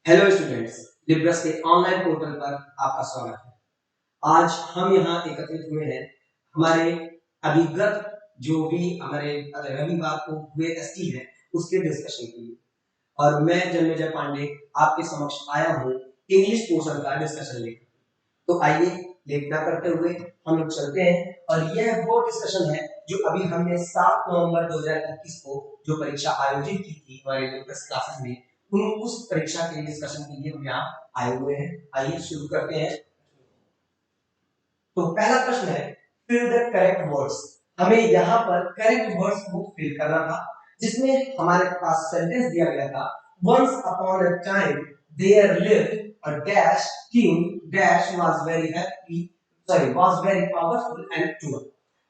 Hello students, लिब्रस के online portal पर आपका स्वागत है। आज हम यहाँ एकत्रित हुए हैं हमारे अभिगत जो भी हमारे रविवार को हुए एसटी है उसके डिस्कशन के लिए। और मैं जन्मेजय पांडे आपके समक्ष आया हूँ इंग्लिश पोर्शन का डिस्कशन लेकर। तो आइए लेट ना करते हुए हम लोग चलते हैं। और यह वो डिस्कशन है जो अभी हमने 7 नवंबर 2021 को जो परीक्षा आयोजित की थी हमारे लिब्रस क्लासेस में, उस परीक्षा के डिस्कशन के लिए हम यहाँ आए हुए हैं। आइए शुरू करते हैं। तो पहला प्रश्न है, फिल द करेक्ट वर्ड्स। हमें यहाँ पर करेक्ट वर्ड्स को फिल करना था, जिसमें हमारे पास सेंटेंस दिया गया था, once upon a time there lived a dash king dash was very happy was very powerful and cruel।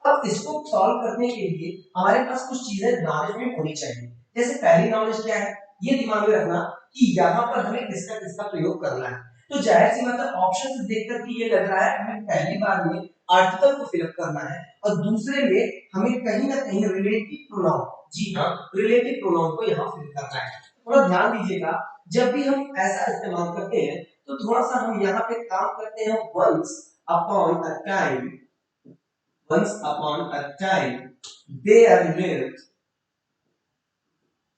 अब इसको सॉल्व करने के लिए हमारे पास कुछ चीजें नॉलेज में होनी चाहिए। जैसे पहली नॉलेज क्या है, ये दिमाग में रखना कि यहाँ पर हमें किसका किसका प्रयोग करना है। तो जाहिर सी बात है, ऑप्शन से देखकर के ये लग रहा है हमें पहली बार में आर्टिकल को फिलअप करना है और दूसरे में हमें कहीं ना कहीं रिलेटिव प्रोनाउन, जी हाँ, रिलेटिव प्रोनाउन को यहाँ फिल करना है। थोड़ा ध्यान दीजिएगा, जब भी हम ऐसा इस्तेमाल करते हैं तो थोड़ा सा हम यहाँ पे काम करते हैं once upon a time, once upon a time there lived,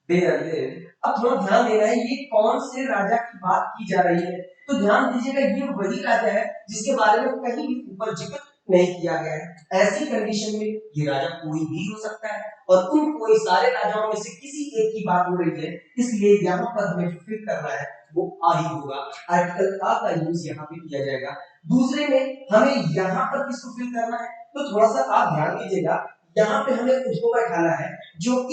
there lived। अब थोड़ा ध्यान देना है, ये कौन से राजा की बात की जा रही है। तो ध्यान दीजिएगा, ये वही राजा है जिसके बारे में कहीं भी ऊपर जिक्र नहीं किया गया है। ऐसी कंडीशन में ये राजा कोई भी हो सकता है और उन कोई सारे राजाओं में से किसी एक की बात हो रही है, इसलिए यहाँ पर हमें जो फिल करना है वो आ ही होगा। आर्टिकल आ का यूज यहाँ पे किया जाएगा। दूसरे में हमें यहाँ पर किसको फिल करना है, तो थोड़ा सा आप ध्यान दीजिएगा, यहाँ पे हमें उसको बैठाना है जो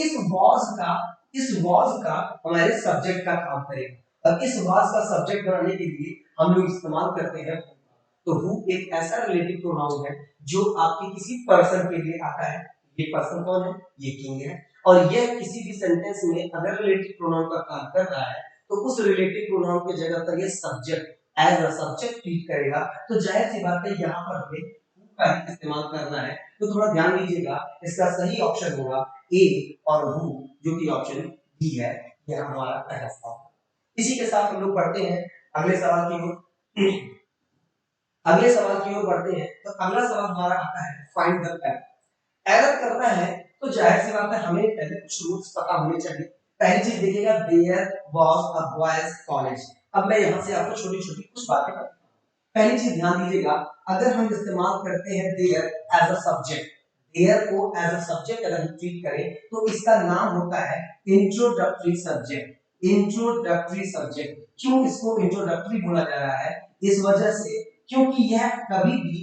इस वॉज का हमारे सब्जेक्ट का काम करेगा। और इस वॉज का सब्जेक्ट बनाने के लिए हम लोग इस्तेमाल करते हैं तो हु एक ऐसा रिलेटिव प्रोनाउन है जो आपके किसी पर्सन के लिए आता है। ये पर्सन कौन है, ये किंग है। और यह किसी भी सेंटेंस में अगर रिलेटिव प्रोनाउन का काम कर रहा है तो उस रिलेटिव प्रोनाउन की जगह पर ये subject as a subject treat करेगा। तो जाहिर सी बात है यहाँ पर हमें हु का ही इस्तेमाल करना है। तो थोड़ा ध्यान दीजिएगा, इसका सही ऑप्शन होगा ए और हु, जो कि ऑप्शन डी है। यह हमारा पहला सवाल। इसी के साथ हम लोग पढ़ते हैं अगले सवाल की ओर। अगले सवाल की ओर बढ़ते हैं। तो अगला सवाल हमारा आता है फाइंड द एरर। एरर करना है तो जाहिर सी बात है हमें पहले कुछ रूल्स पता होने चाहिए। पहली चीज देखिएगा, there was a boys college. अब मैं यहां से आपको छोटी छोटी कुछ बातें बताऊंगा। पहली चीज ध्यान दीजिएगा, अगर हम इस्तेमाल करते हैं there as a subject, there को एज अ सब्जेक्ट अगर हम ट्रीट करें तो इसका नाम होता है इंट्रोडक्टरी सब्जेक्ट। Introductory subject. क्यों इसको इंट्रोडक्टरी बोला जा रहा है, इस वजह से क्योंकि यह कभी भी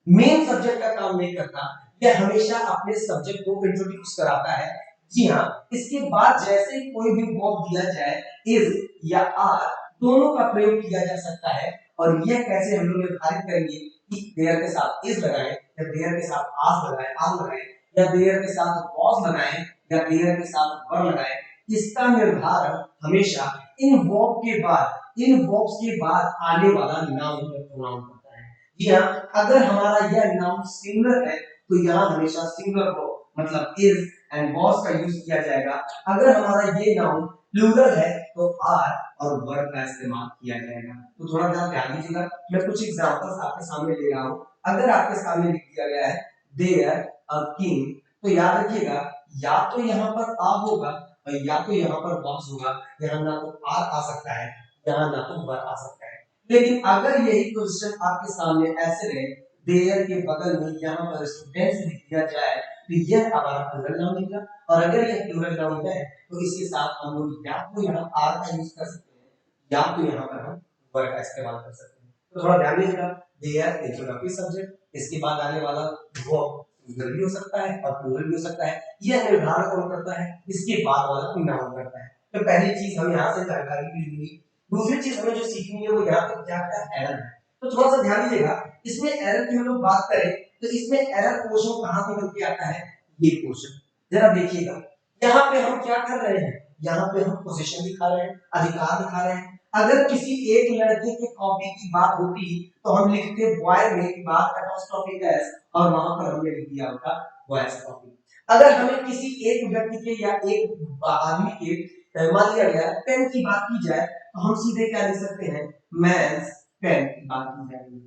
मेन सब्जेक्ट का काम नहीं करता, यह हमेशा अपने सब्जेक्ट को इंट्रोड्यूस कराता है। जी हाँ, इसके बाद जैसे कोई भी वर्ब दिया जाए, इज या आर दोनों का प्रयोग किया जा सकता है। और यह कैसे हम लोग निर्धारित करेंगे कि देयर के साथ इज लगाएं या देयर के साथ आस लगाएं, आम लगाएं, या देयर के साथ वाज लगाएं या देयर के साथ वर लगाएं। इसका निर्धारण हमेशा इन वर्ब के बाद, इन वर्ब्स के बाद आने वाला नाउन या प्रोनाउन करता है। जी हाँ, अगर हमारा यह नाउन सिंगुलर है तो यहाँ हमेशा सिंगुलर वर्ब मतलब इज एंड वाज का यूज किया जाएगा। अगर हमारा ये नाउन प्लूरल है तो आर और वर का इस्तेमाल किया जाएगा। तो थोड़ा ध्यान दीजिएगा, मैं कुछ एग्जांपल्स आपके सामने ले रहा हूँ। अगर आपके सामने लिख दिया गया है देयर अ किंग, तो याद रखिएगा या तो यहाँ पर आ होगा और या तो यहाँ पर वाज होगा। यहाँ ना तो आर आ सकता है, यहाँ ना तो वर आ सकता है। लेकिन अगर यही क्वेश्चन आपके सामने ऐसे रहे, देयर के बगल में यहाँ पर स्टूडेंट्स लिख दिया जाए, तो यह हमारा प्लूरल नाउन निकला। और अगर यह प्लूरल नाउन है तो इसके साथ हम लोग या तो यहाँ आर का यूज कर सकते हैं या तो यहाँ पर हम वर का इस्तेमाल कर सकते हैं। तो थोड़ा ध्यान दीजिएगा, देयर इंट्रोडक्टरी सब्जेक्ट, इसके बाद आने वाला वर्ब सिंगुलर भी हो सकता है और प्लूरल भी हो सकता है। यह निर्धारण कौन करता है, इसके बाद वाला नाउन करता है। तो पहली चीज हम यहाँ से जानकारी मिली। दूसरी चीज हमें जो सीखनी है वो यहाँ पे क्या है, एरर है। तो थोड़ा सा ध्यान दीजिएगा, इसमें एरर की हम लोग बात करें तो इसमें एरर पोर्शन कहां से निकल के आता है, ये पोर्शन जरा देखिएगा। यहाँ पे हम क्या कर रहे हैं, यहाँ पे हम पोजीशन दिखा रहे हैं, अधिकार दिखा रहे हैं। अगर किसी एक लड़के के कॉपी की बात होती तो हम लिखते बॉय में की बात एपोस्ट्रोफी एस और वहां पर हमने लिख दिया होता बॉयज कॉपी। अगर हमें किसी एक व्यक्ति के या एक आदमी के मान लिया गया पेन की बात की जाए तो हम सीधे क्या लिख सकते हैं, मैंस पेन की बात की जाएगी।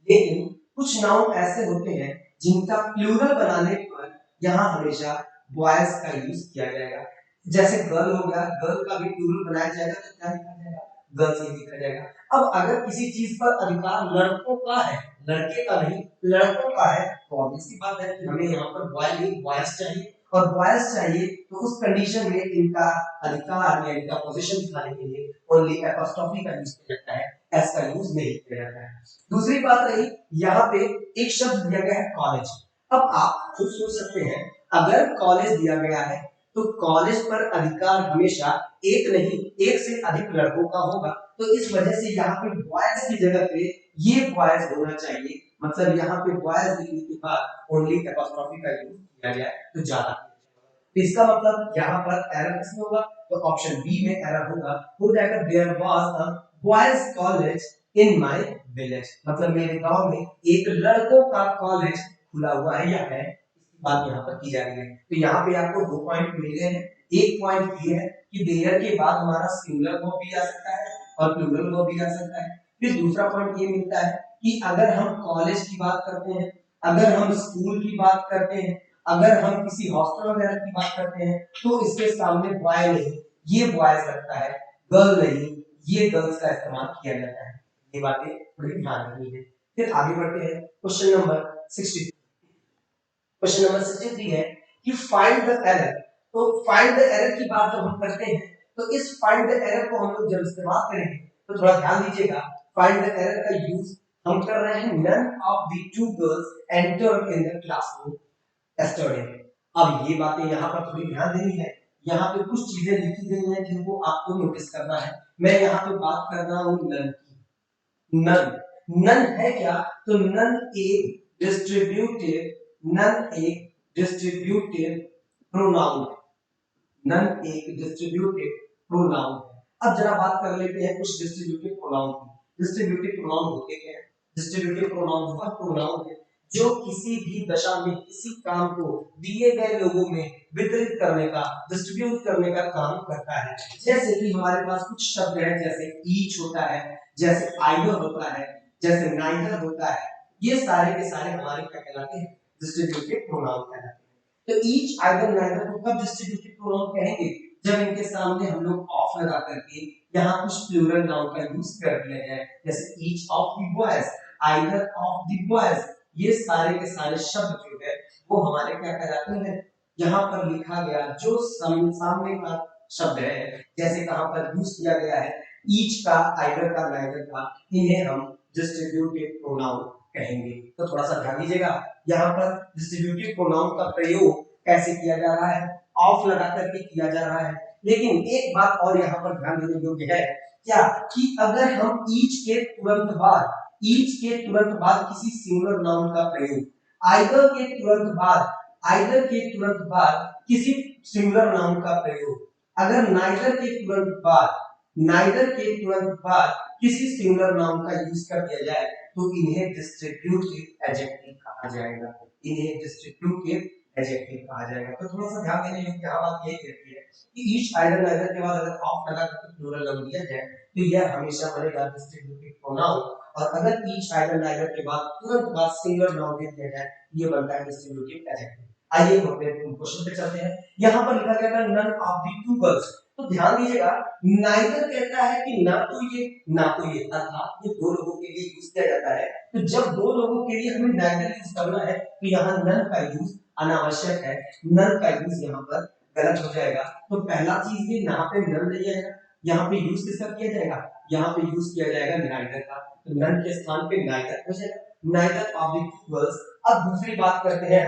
लेकिन कुछ नाउन ऐसे होते हैं जिनका प्लूरल बनाने पर यहाँ हमेशा बॉयज का यूज किया जाएगा। जैसे गर्ल हो गया, गर्ल का भी प्लूरल बनाया जाएगा तो क्या लिखा जाएगा, गर्ल्स ही लिखा जाएगा। अब अगर किसी चीज पर अधिकार लड़कों का है, लड़के का नहीं, लड़कों का है, तो ऑब्वियस सी बात है कि हमें यहाँ पर बॉय नहीं बॉयज चाहिए, और बॉयज चाहिए तो उस कंडीशन में इनका अधिकार या इनका पोजीशन दिखाने के लिए ओनली एपोस्ट्रोफी का यूज किया जाता है, एस का यूज नहीं किया जाता है। दूसरी बात रही, यहाँ पे एक शब्द दिया गया है कॉलेज। अब आप खुद सोच सकते हैं, अगर कॉलेज दिया गया है तो कॉलेज पर अधिकार हमेशा एक नहीं एक से अधिक लड़कों का होगा, तो इस वजह से यहाँ पे बॉयज की जगह पे ये बॉयज होना चाहिए, मतलब यहाँ पे बॉयज लिखने के बाद ओनली एपोस्ट्रोफी का यूज किया गया है तो ज्यादा। तो इसका मतलब यहाँ पर एरर किसमें होगा, तो ऑप्शन बी में एरर होगा, हो जाएगा there was a boys college in my village, मतलब मेरे गांव में एक लड़कों का कॉलेज खुला हुआ है या है, इसकी बात यहाँ पर की जा रही है। तो यहाँ पे आपको 2 पॉइंट मिल गए हैं। एक पॉइंट ये है कि देयर के बाद हमारा सिंगुलर वर्ब भी आ सकता है और प्लूरल वर्ब भी आ सकता है। फिर दूसरा पॉइंट ये मिलता है कि अगर हम कॉलेज की बात करते हैं, अगर हम स्कूल की बात करते हैं, अगर हम किसी हॉस्टल वगैरह की बात करते हैं तो इसके सामने बॉय नहीं ये बॉयज लगता है, गर्ल नहीं ये गर्ल्स का इस्तेमाल किया जाता है। ये बातें थोड़ी ध्यान रखनी है। फिर आगे बढ़ते हैं, क्वेश्चन नंबर 63। क्वेश्चन नंबर 63 है कि फाइंड द एरर। तो फाइंड द एरर की बात जब हम करते हैं तो इस फाइंड द एरर को हम लोग जब इस्तेमाल करेंगे तो थोड़ा ध्यान दीजिएगा, फाइंड द एरर का यूज हम कर रहे हैं none of the two girls entered in the classroom yesterday. अब ये बातें यहाँ पर थोड़ी ध्यान देनी है, यहाँ पे कुछ चीजें लिखी गई हैं जिनको आपको नोटिस करना है। मैं यहाँ पे बात कर रहा हूँ नन की। नन नन है क्या, तो नन एक डिस्ट्रीब्यूटिव, नन एक डिस्ट्रीब्यूटिव प्रोनाउन है, नन एक डिस्ट्रीब्यूटिव प्रोनाउन है। अब जरा बात कर लेते हैं कुछ डिस्ट्रीब्यूटिव प्रोनाउन की। डिस्ट्रीब्यूटिव प्रोनाउन होते क्या है, डिस्ट्रीब्यूटिव प्रोनाउन वह प्रोनाउन है जो किसी भी दशा में किसी काम को दिए गए लोगों में वितरित करने का, डिस्ट्रीब्यूट करने का काम करता है। जैसे कि हमारे पास कुछ शब्द हैं, जैसे ईच होता है, जैसे आइदर होता है, जैसे नाइदर होता है, ये सारे के सारे हमारे क्या कहलाते हैं, डिस्ट्रीब्यूटिव प्रोनाउन कहलाते हैं। तो ईच आइदर नाइदर को कब डिस्ट्रीब्यूटिव प्रोनाउन कहेंगे, जब इनके सामने हम लोग ऑफ लगा करके यहाँ कुछ प्लूरल नाउन का यूज कर दिया जाए, जैसे each of the boys, either of the boys, ये सारे के सारे शब्द जो है वो हमारे क्या कहलाते हैं, यहाँ पर लिखा गया जो सामने का शब्द है, जैसे कहां पर यूज किया गया है ईच का, आइदर का, नाइदर का, इन्हें हम डिस्ट्रीब्यूटिव प्रोनाउन कहेंगे। तो थोड़ा सा ध्यान दीजिएगा, यहाँ पर डिस्ट्रीब्यूटिव प्रोनाउन का प्रयोग कैसे किया जा रहा है, ऑफ लगा करके किया जा रहा है। लेकिन एक बात और यहाँ पर ध्यान देने योग्य है क्या, कि अगर हम ईच के तुरंत बाद, ईच के तुरंत बाद किसी सिंगुलर नाउन का प्रयोग, आइदर के तुरंत बाद, आइदर के तुरंत बाद किसी सिंगुलर नाउन का प्रयोग, अगर नाइदर के तुरंत बाद, नाइदर के तुरंत बाद किसी सिंगुलर नाउन का यूज कर दिया जाए तो इन्हें डिस्ट्रीब्यूटिव एडजेक्टिव कहा जाएगा, इन्हें डिस्ट्रीब्यूटिव एडजेक्टिव कहा जाएगा। तो थोड़ा सा ध्यान देने योग्य यहाँ बात यही कहती है कि ईच, आइदर, नाइदर के बाद अगर ऑफ लगा करके प्लूरल नाउन दिया जाए तो यह हमेशा बनेगा डिस्ट्रीब्यूटिव प्रोनाउन, और अगर ईच, आइदर, नाइदर के बाद तुरंत बाद सिंगुलर नाउन दे दिया जाए ये बनता है डिस्ट्रीब्यूटिव एडजेक्टिव। आइए हम अपने क्वेश्चन पे चलते हैं। यहाँ पर लिखा गया था none of the two girls, तो ध्यान दीजिएगा नाइदर कहता है कि ना तो ये ना तो ये, अर्थात ये दो लोगों के लिए यूज किया जाता है। तो जब दो लोगों के लिए हमें नाइदर यूज करना है तो यहाँ नन का यूज अनावश्यक है, नन का यूज यहाँ पर गलत हो जाएगा। तो पहला चीज ये यहाँ पे नन नहीं आएगा, यहाँ पे यूज किसका किया जाएगा, यहाँ पे यूज किया जाएगा नाइदर का, तो नन के स्थान पे नाइदर हो जाएगा, neither of the two girls. अब दूसरी बात करते हैं,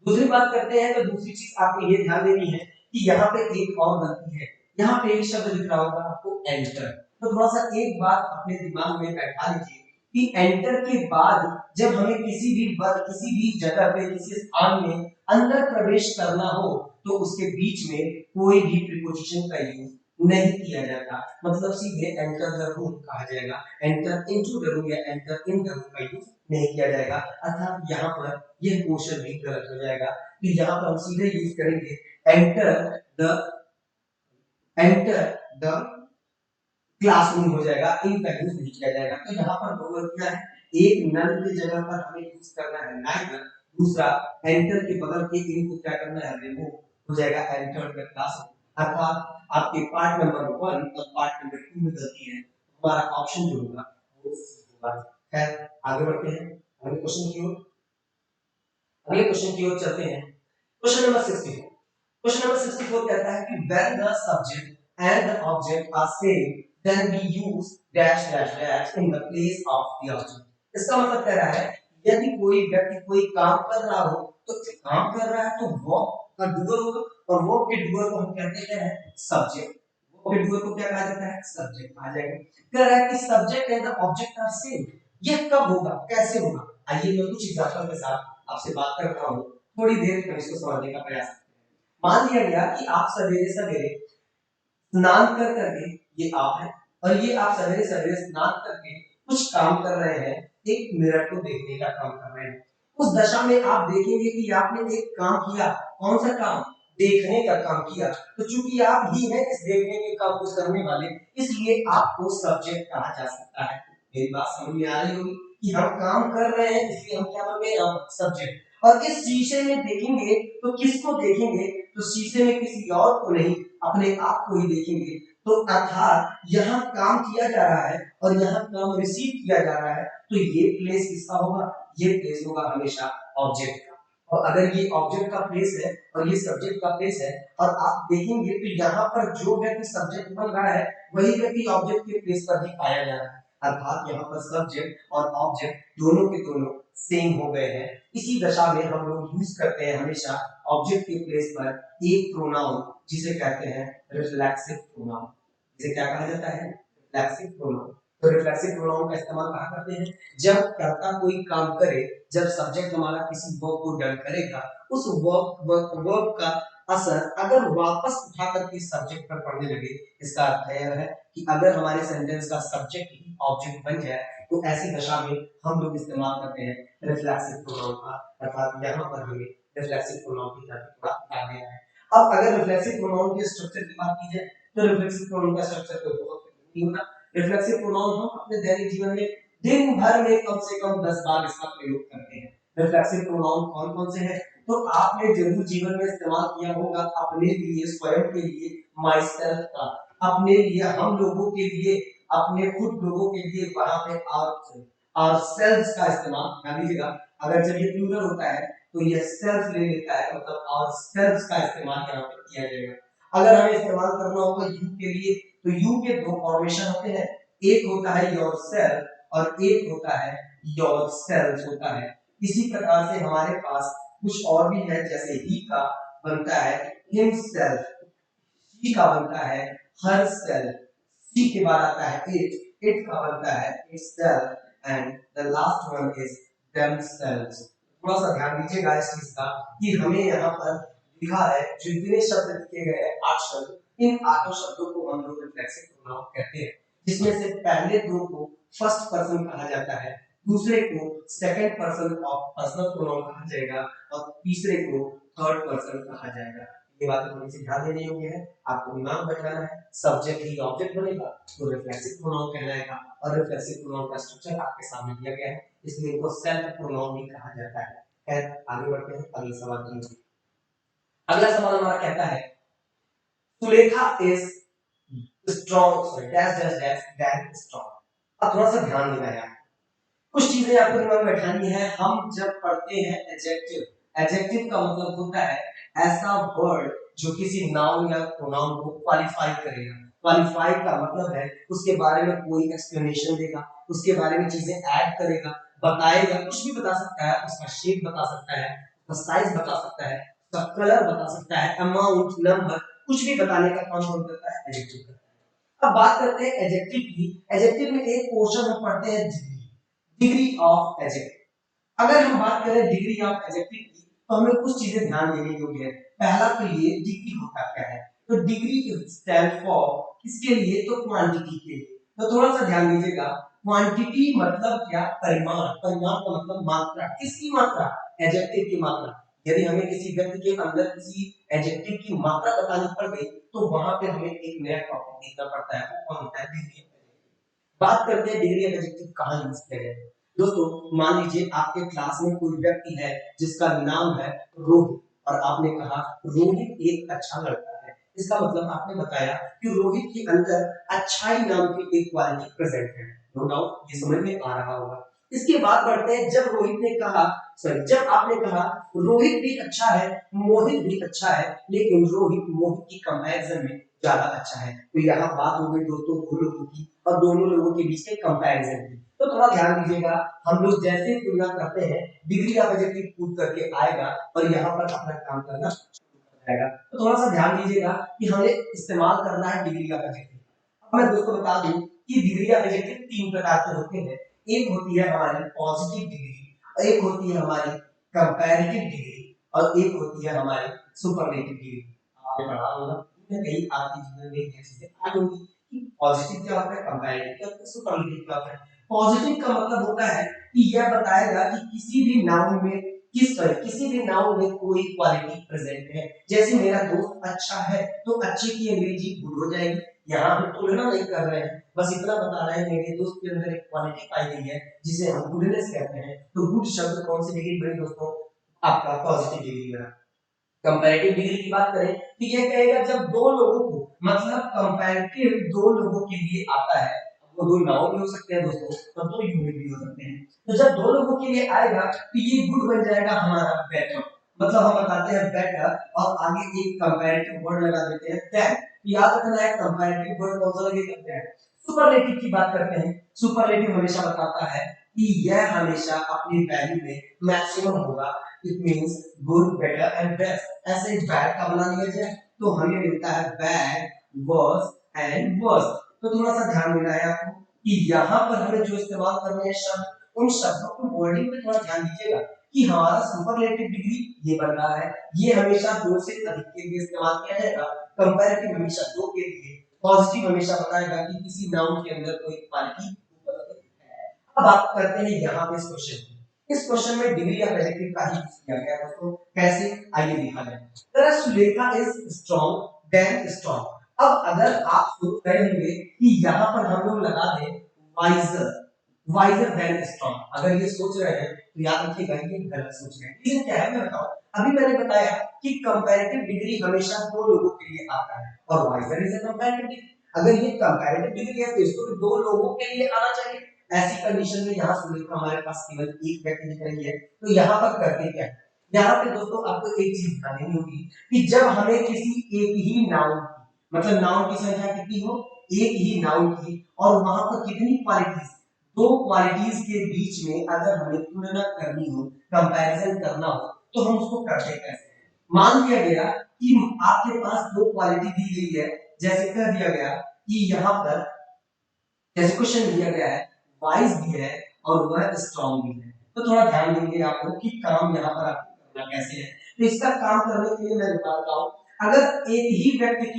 दूसरी बात करते हैं तो दूसरी चीज आपको ये ध्यान देनी है कि यहाँ पे एक और गलती है, यहाँ पे एक शब्द लिख रहा होगा आपको एंटर। तो थोड़ा सा एक बात अपने दिमाग में बैठा लीजिए कि एंटर के बाद जब हमें किसी भी वर्ग, किसी भी जगह पे, किसी स्थान में अंदर प्रवेश करना हो तो उसके बीच में कोई भी प्रीपोजिशन का यूज नहीं किया जाता, मतलब सीधे एंटर द रूम कहा जाएगा, एंटर इनटू द रूम या एंटर इन द रूम का यूज नहीं किया जाएगा, अर्थात यहाँ पर यह क्वेश्चन भी गलत हो जाएगा। तो यहाँ पर हम सीधे यूज करेंगे द एंटर द क्लासरूम हो जाएगा, इन का यूज नहीं किया जाएगा। तो यहाँ पर दो वर्ड क्या है, एक नन की जगह पर हमें यूज करना है नाइदर, दूसरा एंटर के बगल के इन को क्या करना है, रिमूव हो जाएगा एंटर द क्लासरूम। अर्थात आपके पार्ट नंबर 1 और पार्ट नंबर 2 में गलती है, हमारा ऑप्शन जो होगा वो सी होगा। खैर आगे बढ़ते हैं अगले क्वेश्चन की ओर। अगले क्वेश्चन की ओर चलते हैं। Question number 64। क्वेश्चन नंबर 64 कहता है कि when the subject and the object are same then we use dash dash dash in the place of the object। इसका मतलब कह रहा है यदि कोई व्यक्ति कोई काम कर रहा हो तो काम कर रहा है तो वर्ब का डूअर होगा, और वर्ब के डूअर को हम कहते हैं सब्जेक्ट। वर्ब के डूअर को क्या कहा जाता है, सब्जेक्ट आ जाएगा। कह रहा है कि subject and the object are same, यह कब होगा, कैसे होगा। आइए मैं कुछ एग्जांपल के साथ आपसे बात करता हूं, थोड़ी देर में इसको समझने का प्रयास करते हैं। मान लिया गया कि आप सवेरे सवेरे स्नान कर करके, ये आप है, और ये आप सवेरे सवेरे स्नान करके कुछ काम कर रहे हैं, एक मिरर को देखने का काम कर रहे हैं। उस दशा में आप देखेंगे कि आपने एक काम किया, कौन सा काम, देखने का काम किया। तो चूंकि आप ही हैं इस देखने के काम को करने वाले, इसलिए आपको सब्जेक्ट कहा जा सकता है। मेरी बात समझ में आ रही होगी कि हम काम कर रहे हैं इसलिए हम क्या बन गए, सब्जेक्ट। और इस शीशे में देखेंगे तो किसको देखेंगे, तो शीशे में किसी और को नहीं, अपने आप को ही देखेंगे। तो अर्थात यहाँ काम किया जा रहा है और यहाँ काम रिसीव किया जा रहा है, तो ये प्लेस किसका होगा, ये प्लेस होगा हमेशा ऑब्जेक्ट का। और अगर ये ऑब्जेक्ट का प्लेस है और ये सब्जेक्ट का प्लेस है, और आप देखेंगे तो यहाँ पर जो व्यक्ति सब्जेक्ट बन रहा है वही व्यक्ति ऑब्जेक्ट के प्लेस पर भी पाया जा रहा है। अर्थात यहाँ पर सब्जेक्ट और ऑब्जेक्ट दोनों के दोनों सेम हो गए हैं। इसी दशा में हम लोग यूज करते हैं हमेशा ऑब्जेक्ट के प्लेस पर एक प्रोनाउन, जिसे कहते हैं रिफ्लेक्सिव प्रोनाउन। इसे क्या कहा जाता है, रिफ्लेक्सिव प्रोनाउन। तो रिफ्लेक्सिव प्रोनाउन का इस्तेमाल कहाँ करते हैं, जब कर्ता कोई काम करे, जब सब्जेक्ट हमारा किसी वर्ब को डन करेगा, उस वर्ब का असर अगर वापस उठा करके सब्जेक्ट पर पड़ने लगे, इसका अर्थ यह है कि अगर हमारे सेंटेंस का सब्जेक्ट ही ऑब्जेक्ट बन जाए, तो ऐसी दशा में हम लोग इस्तेमाल करते हैं रिफ्लेक्सिव प्रोनाउन का। अर्थात यहाँ पर हमें रिफ्लेक्सिव प्रोनाउन की तरफ थोड़ा ध्यान देना है। अब अगर रिफ्लेक्सिव प्रोनाउन के स्ट्रक्चर की बात की जाए, तो रिफ्लेक्सिव प्रोनाउन का स्ट्रक्चर कोई बहुत नहीं होता। रिफ्लेक्सिव प्रोनाउन हम अपने दैनिक जीवन में दिन भर में कम से कम 10 बार इसका प्रयोग करते हैं। रिफ्लेक्सिव प्रोनाउन कौन कौन से हैं, तो आपने जरूर जीवन में इस्तेमाल किया होगा अपने लिए, स्वयं के लिए, माई सेल्फ का, अपने लिए, हम लोगों के लिए, अपने खुद लोगों के लिए, वहां पे और सेल्फ का इस्तेमाल ध्यान दीजिएगा। अगर जब ये प्लूरल होता है तो ये सेल्फ ले लेता है, मतलब और सेल्फ का इस्तेमाल यहाँ पर किया जाएगा। अगर हमें इस्तेमाल करना होगा यू के लिए, तो यू के दो फॉर्मेशन होते हैं, एक होता है योर सेल्फ और एक होता है योर सेल्फ होता है। इसी प्रकार से हमारे पास कुछ और भी है, जैसे ही का बनता है हिमसेल्फ, ही का बनता है हर सेल्फ, सी के बाद आता है इट का बनता है itself, and the last one is themselves। थोड़ा सा ध्यान दीजिएगा इस चीज का कि हमें यहाँ पर लिखा है जो इतने शब्द लिखे गए हैं 8 शब्द, इन 8 शब्दों को हम लोग रिफ्लेक्सिव प्रोनाउन कहते हैं, जिसमें से पहले दो को फर्स्ट पर्सन कहा जाता है, दूसरे को second person of personal pronoun कहा जाएगा और तीसरे को थर्ड पर्सन कहा जाएगा। ये बात थोड़ी सी ध्यान देने योग्य है, आपको दिमाग बैठाना है। सब्जेक्ट ही ऑब्जेक्ट बनेगा तो रिफ्लेक्सिव प्रोनाउन कहलाएगा, और रिफ्लेक्सिव प्रोनाउन का स्ट्रक्चर आपके सामने दिया गया है, इसलिए इनको सेल्फ प्रोनाउन भी कहा जाता है। खैर आगे बढ़ते हैं अगले सवाल की ओर। अगला सवाल हमारा कहता है Sulekha is strong, sorry dash dash dash dash strong. अब थोड़ा सा ध्यान देना है, कुछ चीजें आपको दिमाग में बैठानी है। हम जब पढ़ते हैं एडजेक्टिव, एडजेक्टिव का मतलब होता है ऐसा वर्ड जो किसी नाउन या प्रोनाउन को क्वालिफाई करेगा। क्वालिफाई का मतलब है उसके बारे में कोई एक्सप्लेनेशन देगा, उसके बारे में चीजें ऐड करेगा, बताएगा, कुछ भी बता सकता है, उसका शेप बता सकता है, उसका साइज बता सकता है, उसका कलर बता सकता है, अमाउंट, नंबर, कुछ भी बताने का काम कौन करता है, एडजेक्टिव करता है। अब बात करते हैं एडजेक्टिव की। एडजेक्टिव में एक पोर्शन हम पढ़ते हैं डिग्री ऑफ एडजेक्टिव। अगर हम बात करें डिग्री ऑफ एडजेक्टिव की, तो हमें कुछ चीजें ध्यान देने योग्य है। पहला तो ये डिग्री होता क्या है, तो डिग्री स्टैंड फॉर किसके लिए, तो क्वांटिटी के लिए। तो थोड़ा सा ध्यान दीजिएगा, क्वांटिटी मतलब क्या, परिमाण, परिमाण का मतलब मात्रा, किसकी मात्रा, एडजेक्टिव की मात्रा। यदि हमें किसी व्यक्ति के अंदर किसी एडजेक्टिव की मात्रा बतानी पड़ गई तो वहां पे हमें एक नया टॉपिक देखना पड़ता है, वो कौन होता है, डिग्री। बात करते हैं डिग्री ऑफ एडजेक्टिव कहाँ यूज किया गया है। दोस्तों मान लीजिए आपके क्लास में कोई व्यक्ति है जिसका नाम है रोहित, और आपने कहा रोहित एक अच्छा लड़का है। इसका मतलब आपने बताया कि रोहित के अंदर अच्छाई नाम की एक क्वालिटी प्रेजेंट है। नो डाउट ये समझ में आ रहा होगा। इसके बाद बढ़ते हैं, जब रोहित ने कहा, सॉरी, जब आपने कहा रोहित भी अच्छा है, मोहित भी अच्छा है, लेकिन रोहित मोहित की कंपैरिजन में ज्यादा अच्छा है, तो यहाँ बात हो गई दोस्तों दो लोगों की और दोनों लोगों के बीच के कंपैरिजन की। तो थोड़ा ध्यान दीजिएगा, हम लोग जैसे तुलना करते हैं डिग्री ऑफ एडजेक्टिव पूछ करके आएगा और यहाँ पर अपना काम करना शुरू कर जाएगा। तो थोड़ा सा ध्यान दीजिएगा कि हमें इस्तेमाल करना है डिग्री ऑफ एडजेक्टिव। अब मैं दोस्तों बता दूं कि डिग्री ऑफ एडजेक्टिव तीन प्रकार के होते हैं। एक होती है हमारी पॉजिटिव डिग्री, एक होती है हमारी कंपैरेटिव डिग्री, और एक होती है हमारी सुपरलेटिव डिग्री। आपने पढ़ा होगा कहीं आपके जीवन में ये चीजें आई होंगी कि पॉजिटिव क्या होता है, कंपैरेटिव क्या होता है, सुपरलेटिव क्या होता है। पॉजिटिव का मतलब होता है कि यह बताएगा कि किसी भी नाउन में किसी भी नाउन में कोई क्वालिटी प्रेजेंट है। जैसे मेरा दोस्त अच्छा है, तो अच्छे की अंग्रेजी गुड हो जाएगी। यहाँ पे तुलना नहीं कर रहे हैं, बस इतना बता रहे हैं मेरे दोस्त के अंदर एक क्वालिटी पाई गई है जिसे हम गुडनेस कहते हैं। तो गुड शब्द कौन सी डिग्री बनी दोस्तों, आपका पॉजिटिव डिग्री बना। कंपैरेटिव डिग्री की बात करें तो ये कहेगा जब दो लोगों को, मतलब कंपैरेटिव दो लोगों के लिए आता है, वो दो नाउन भी हो सकते हैं दोस्तों, तो दो यूनिट भी हो सकते हैं। तो जब दो लोगों के लिए आएगा तो ये गुड बन जाएगा हमारा बेटर, मतलब हम बताते हैं बेटर और आगे एक कंपैरेटिव वर्ड लगा देते हैं देन। याद रखना है कंपैरेटिव वर्ड कौन सा लगेगा, देन। सुपरलेटिव की बात करते हैं, सुपरलेटिव हमेशा बताता है कि यह हमेशा अपनी वैल्यू में मैक्सिमम होगा। It means good, better and best. ऐसे बैड का बना लिया जाए तो हमें मिलता है बैड, वर्स एंड वर्स्ट। तो थोड़ा सा ध्यान देना है आपको कि यहाँ पर हमें जो इस्तेमाल करने हैं शब्द, उन शब्दों को वर्डिंग में थोड़ा ध्यान दीजिएगा कि हमारा सुपरलेटिव डिग्री ये बन रहा है, ये हमेशा दो से अधिक के लिए इस्तेमाल किया जाएगा। कंपैरेटिव हमेशा दो के लिए, पॉजिटिव हमेशा बताएगा कि किसी नाउन के अंदर कोई क्वालिटी है। अब बात करते हैं यहाँ पे इस क्वेश्चन की। इस क्वेश्चन में डिग्री ऑफ एडजेक्टिव का ही यूज किया गया है दोस्तों। कैसे, आइए देखा जाए। तरह Sulekha is strong than strong. अब अगर आप सोच रहे होंगे कि यहाँ पर हम लोग लगा दें वाइजर, वाइजर देन स्ट्रॉन्ग, अगर ये सोच रहे हैं तो याद रखिएगा ये गलत सोच रहे हैं। रीजन क्या है मैं बताऊं। अभी मैंने बताया कि कंपैरेटिव डिग्री हमेशा दो लोगों के लिए आता है और wiser is a comparative degree. अगर ये कंपैरेटिव डिग्री है तो इसको भी दो लोगों के लिए आना चाहिए। ऐसी कंडीशन में यहाँ सुलेखा हमारे पास केवल एक व्यक्ति दिख रही है, तो यहाँ पर करते क्या है, यहाँ पे दोस्तों आपको एक चीज ध्यान देनी होगी कि जब हमें किसी एक ही नाउन की, मतलब नाउन की संख्या कितनी हो, एक ही नाउन की, और वहां पर कितनी क्वालिटीज, दो क्वालिटीज के बीच में अगर हमें तुलना करनी हो, कंपैरिजन करना हो, तो हम उसको करते कैसे। मान लिया गया कि आपके पास दो क्वालिटी दी गई है, जैसे कह दिया गया कि यहाँ पर जैसे क्वेश्चन दिया गया है वाइज भी है और वह स्ट्रॉन्ग भी है। तो थोड़ा ध्यान देंगे आप लोग कि काम यहाँ पर आपको करना कैसे है। तो इसका काम करने के लिए मैं बताता हूँ, अगर एक ही व्यक्ति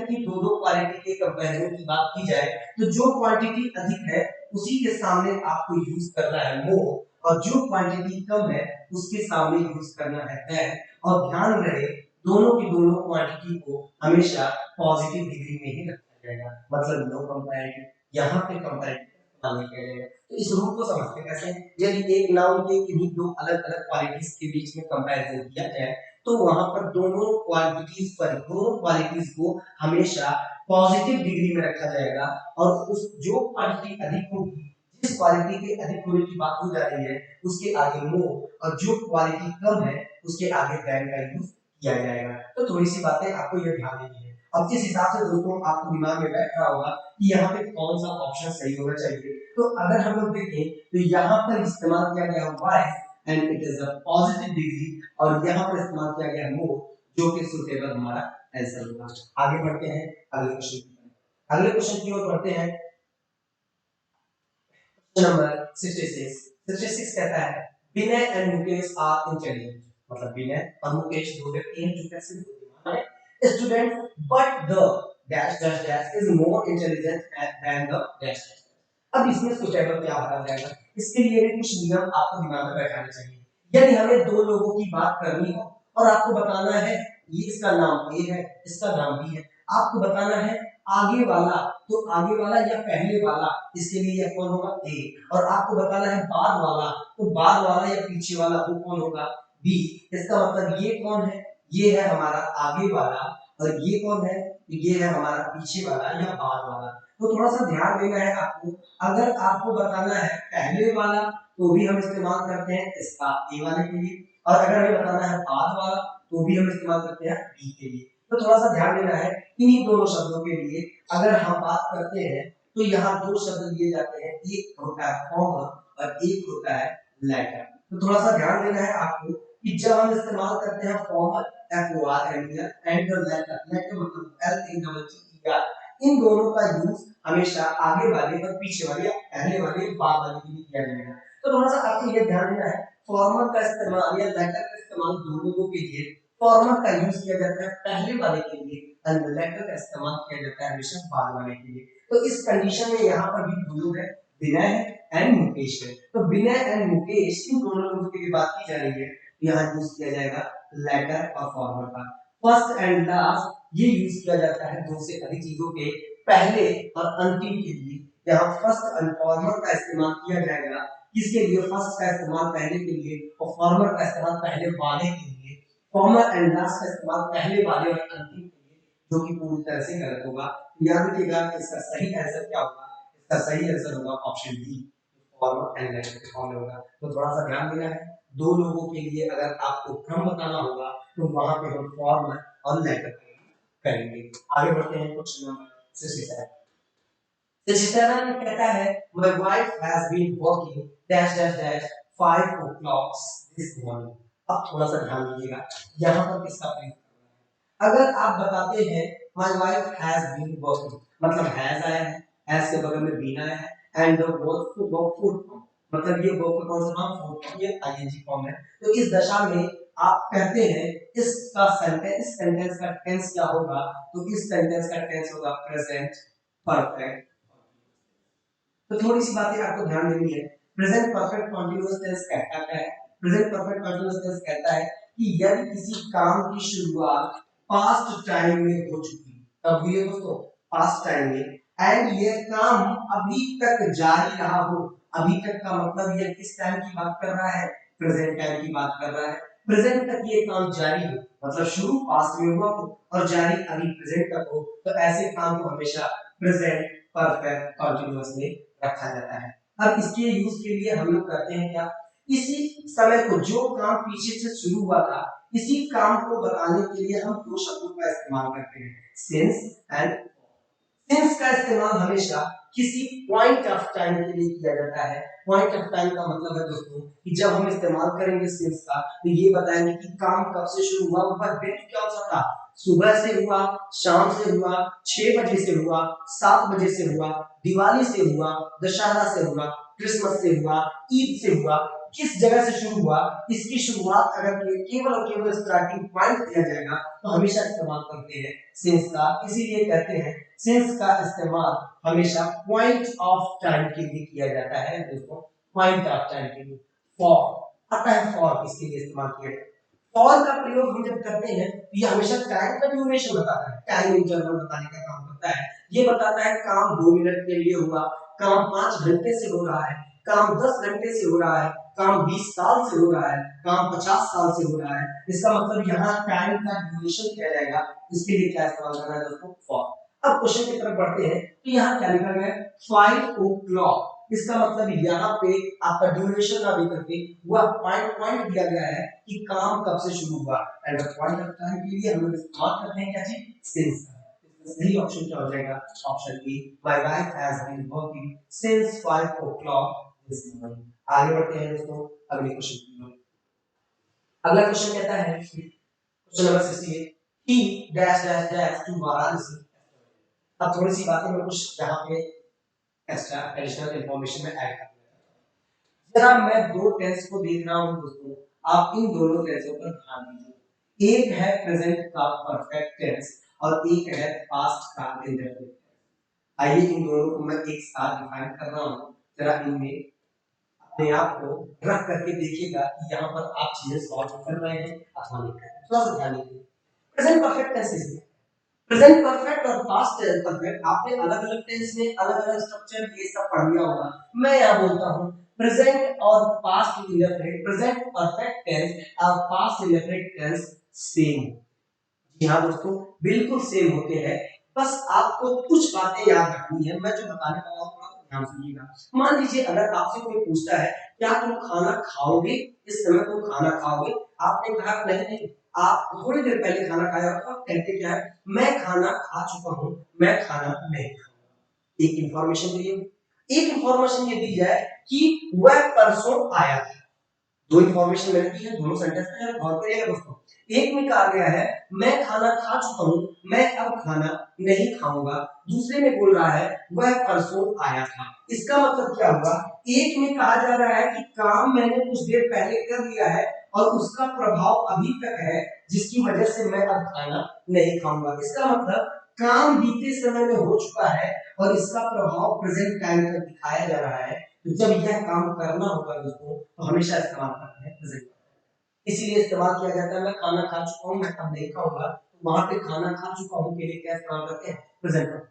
की दो दो क्वालिटी के कंपैरिजन की बात की जाए तो जो क्वांटिटी अधिक है उसी के सामने आपको यूज करना है मोर, और जो क्वांटिटी कम है उसके सामने यूज करना है दैट। और ध्यान रहे दोनों की दोनों क्वांटिटी को हमेशा पॉजिटिव डिग्री में ही रखा जाएगा, मतलब नो कंपैरेटिव, यहाँ पे कंपैरेटिव इस्तेमाल नहीं किया जाएगा। तो इस रूल को समझते कैसे, यदि एक नाउन के किन्हीं दो अलग अलग क्वालिटीज के बीच में कंपैरिजन किया जाए तो वहां पर दोनों क्वालिटीज को हमेशा पॉजिटिव डिग्री में रखा जाएगा, और उस जो क्वालिटी अधिक होगी, जिस क्वालिटी के अधिक होने की बात हो जा रही है उसके आगे मोर, और जो क्वालिटी कम है उसके आगे देन का यूज किया जाएगा। तो थोड़ी सी बातें आपको ये ध्यान देनी है। अब इस हिसाब से दोस्तों आपको दिमाग में बैठ रहा होगा कि यहाँ पे कौन सा ऑप्शन सही होना चाहिए। तो अगर हम लोग देखें तो यहाँ पर इस्तेमाल किया गया wise and it is a positive degree, और यहाँ पर इस्तेमाल किया गया मोर जो कि सुटेबल हमारा आंसर होगा। आगे बढ़ते हैं अगले क्वेश्चन की, अगले क्वेश्चन की ओर बढ़ते हैं। नंबर 66, 66 कहता है विनय एंड मुकेश आर इंटेलिजेंट, मतलब विनय और मुकेश दो व्यक्ति हैं जो कैसे बुद्धिमान है, student, but the dash dash dash is more intelligent then the dash dash. अब इसमें सुटेबल क्या भरा जाएगा, इसके लिए भी कुछ नियम आपको दिमाग में बैठाने चाहिए। यदि हमें दो लोगों की बात करनी हो और आपको बताना है ये इसका नाम ए है, इसका नाम बी है, आपको बताना है आगे वाला, तो आगे वाला या पहले वाला, इसके लिए यह कौन होगा ए, और आपको बताना है बाद वाला, तो बाद वाला या पीछे वाला वो कौन होगा बी। इसका मतलब ये कौन है, ये है हमारा आगे वाला, और ये कौन है, ये है हमारा पीछे वाला या बाद वाला। तो थोड़ा सा ध्यान देना है आपको, अगर आपको बताना है पहले वाला तो भी हम इस्तेमाल करते हैं इसका ए वाले के लिए, और अगर हमें बताना है बाद वाला तो भी हम इस्तेमाल करते हैं बी के लिए। तो थोड़ा सा ध्यान देना है इन्हीं दोनों शब्दों के लिए अगर हम बात करते हैं तो यहाँ दो शब्द लिए जाते हैं, एक होता है फॉर्मर और एक होता है लेटर। तो थोड़ा सा ध्यान देना है आपको कि जब हम इस्तेमाल करते हैं former FORMER and latter, latter मतलब LATTER, इन दोनों का यूज हमेशा आगे वाले और पीछे वाले या पहले वाले बाद वाले के लिए किया जाएगा। तो थोड़ा सा आपको ये ध्यान देना है फॉर्मर का इस्तेमाल या लेटर का इस्तेमाल दो लोगों के लिए, फॉर्मर का यूज किया जाता है पहले वाले के लिए और लेटर का इस्तेमाल किया जाता है हमेशा बाद वाले के लिए। तो इस कंडीशन में यहाँ पर भी दो लोग है, विनय एंड मुकेश है, तो विनय एंड मुकेश इन दोनों लोगों के लिए बात की जा रही है, यहाँ यूज किया जाएगा लेटर और फॉर्मर का। फर्स्ट एंड लास्ट ये यूज किया जाता है दो से अधिक चीजों के पहले और अंतिम के लिए, यहाँ फर्स्ट एंड फॉर्मर का इस्तेमाल किया जाएगा, किसके लिए, फर्स्ट का इस्तेमाल पहले के लिए और फॉर्मर का इस्तेमाल पहले वाले के लिए, फॉर्मर एंड लास्ट का इस्तेमाल पहले वाले और अंतिम के लिए, जो कि पूरी तरह से गलत होगा। याद रखिएगा इसका सही आंसर क्या होगा, इसका सही आंसर होगा option D, farmer and later के फॉर्म में होगा। तो थोड़ा सा ध्यान देना है, दो लोगों के लिए अगर आपको क्रम बताना होगा तो वहां पे हम फॉर्मर और लेटर करेंगे। आगे बढ़ते हैं क्वेश्चन नंबर 67। 67 कहता है my wife has been working dash dash dash 5 o'clock this morning। अब थोड़ा सा ध्यान दीजिएगा यहाँ पर किसका प्रयोग करना है। अगर आप बताते हैं my wife has been working, मतलब has आया है, has के बगल में been आया है, and the verb to verb food form, मतलब ये verb का कौन सा फॉर्म, food form, ये ing फॉर्म है। तो इस दशा में आप कहते हैं इसका सेंटेंस, इस सेंटेंस का टेंस क्या होगा, तो इस सेंटेंस का टेंस होगा प्रेजेंट परफेक्ट। तो थोड़ी सी बातें आपको ध्यान देनी है। प्रेजेंट परफेक्ट कंटीन्यूअस टेंस कहता क्या है, प्रेजेंट परफेक्ट कंटीन्यूअस टेंस कहता है कि यदि किसी काम की शुरुआत पास्ट टाइम में हो चुकी, तब हुई है दोस्तों पास्ट टाइम में, एंड ये काम अभी तक जारी रहा हो, अभी तक का मतलब ये किस टाइम की बात कर रहा है, प्रेजेंट टाइम की बात कर रहा है, प्रेजेंट तक ये काम जारी हो, मतलब शुरू पास्ट में हुआ हो और जारी अभी प्रेजेंट तक हो, तो ऐसे काम को हमेशा प्रेजेंट परफेक्ट कंटीन्यूअस में रखा जाता है। अब इसके यूज के लिए हम लोग करते हैं क्या, इसी समय को जो काम पीछे से शुरू हुआ था इसी काम को बताने के लिए हम दो शब्दों का इस्तेमाल करते हैं, सिंस एंड। सिंस का इस्तेमाल हमेशा किसी पॉइंट ऑफ टाइम के लिए किया जाता है। पॉइंट ऑफ टाइम का मतलब है दोस्तों कि जब हम इस्तेमाल करेंगे सिंस का तो ये बताएंगे कि काम कब से शुरू हुआ, वह दिन क्या सा था, सुबह से हुआ, शाम से हुआ, 6 बजे से हुआ, 7 बजे से हुआ, दिवाली से हुआ, दशहरा से हुआ, क्रिसमस से हुआ, ईद से हुआ, किस जगह से शुरू हुआ, इसकी शुरुआत अगर केवल और केवल स्टार्टिंग पॉइंट दिया जाएगा तो हमेशा इस्तेमाल करते हैं सिंस का। इसीलिए कहते हैं सिंस का इस्तेमाल हमेशा पॉइंट ऑफ टाइम के लिए किया जाता है दोस्तों, पॉइंट ऑफ टाइम के लिए। फॉर आता है, फॉर किसके लिए इस्तेमाल किया जाता है, फॉर का प्रयोग हम जब करते हैं तो ये हमेशा टाइम का ड्यूरेशन बताता है, टाइम इंटरवल बताने का काम करता है। ये बताता है काम 2 मिनट के लिए हुआ, काम 5 घंटे से हो रहा है, काम 10 घंटे से हो रहा है, काम 20 साल से हो रहा है, काम 50 साल से हो रहा है। इसका मतलब यहाँ टाइम का ड्यूरेशन किया जाएगा, इसके लिए क्या इस्तेमाल करना है दोस्तों, फॉर। अब क्वेश्चन की तरफ बढ़ते हैं तो यहाँ क्या लिखा गया है 5 o'clock, इसका मतलब यहाँ पे आपका ड्यूरेशन ना भी करके वह पॉइंट दिया गया है कि काम कब से शुरू हुआ, एंड पॉइंट ऑफ टाइम के लिए हम लोग इस्तेमाल करते हैं क्या चीज, सिंस। सही ऑप्शन क्या हो जाएगा, option B, my wife has been working since 5 o'clock this morning. आगे बढ़ते हैं दोस्तों अगले क्वेश्चन की ओर। अगला क्वेश्चन कहता है question number 68, he dash dash dash to Varanasi. अब थोड़ी सी बातें मैं कुछ यहाँ पे एक्स्ट्रा एडिशनल इंफॉर्मेशन में ऐड कर जरा मैं दो टेंस को देख रहा हूं दोस्तों, आप इन दोनों टेंसों पर ध्यान दीजिए। एक है प्रेजेंट का परफेक्ट टेंस और एक है पास्ट का इंडेफिनिट टेंस। आइए इन दोनों को मैं एक साथ डिफाइन कर रहा हूं, जरा इनमें अपने आप को रख करके देखिएगा कि यहाँ पर आप चीजें सॉल्व कर रहे हैं अथवा नहीं कर रहे हैं। थोड़ा सा ध्यान दीजिए। प्रेजेंट परफेक्ट टेंस में प्रेजेंट परफेक्ट और पास्ट परफेक्ट आपने अलग अलग टेंस में अलग अलग स्ट्रक्चर ये सब पढ़ लिया होगा। मैं यहाँ बोलता हूँ प्रेजेंट और past indefinite, present perfect tense और पास्ट इंडेफिनिट टेंस सेम। जी हाँ दोस्तों, बिल्कुल सेम होते हैं। बस आपको कुछ बातें याद रखनी है, मैं जो बताने वाला हूँ थोड़ा ध्यान सुनिएगा। मान लीजिए अगर आपसे कोई पूछता है क्या तुम खाना खाओगे, इस समय तुम खाना खाओगे, आपने कहा नहीं नहीं, आप थोड़ी देर पहले खाना खाया हो, तो आप कहते क्या है, मैं खाना खा चुका हूँ, मैं खाना नहीं खाऊंगा। एक इंफॉर्मेशन दी, एक इंफॉर्मेशन ये दी जाए कि वह परसों आया था। दो इंफॉर्मेशन मैंने दी है, दोनों सेंटेंस में गौर करिएगा दोस्तों। एक में कहा गया है मैं खाना खा चुका हूं, मैं अब खाना नहीं खाऊंगा। दूसरे में बोल रहा है वह परसों आया था। इसका मतलब क्या हुआ, एक में कहा जा रहा है कि काम मैंने कुछ देर पहले कर लिया है और उसका प्रभाव अभी तक है, जिसकी वजह से मैं अब खाना नहीं खाऊंगा। इसका मतलब काम बीते समय में हो चुका है और इसका प्रभाव प्रेजेंट टाइम तक दिखाया जा रहा है। तो जब यह काम करना होगा दोस्तों तो हमेशा इस्तेमाल करते हैं प्रेजेंट, इसीलिए इस्तेमाल किया जाता है। मैं खाना खा चुका हूं, मैं अब नहीं खाऊंगा, तो वहां पे खाना खा चुका हूं के लिए क्या इस्तेमाल करते हैं, प्रेजेंट।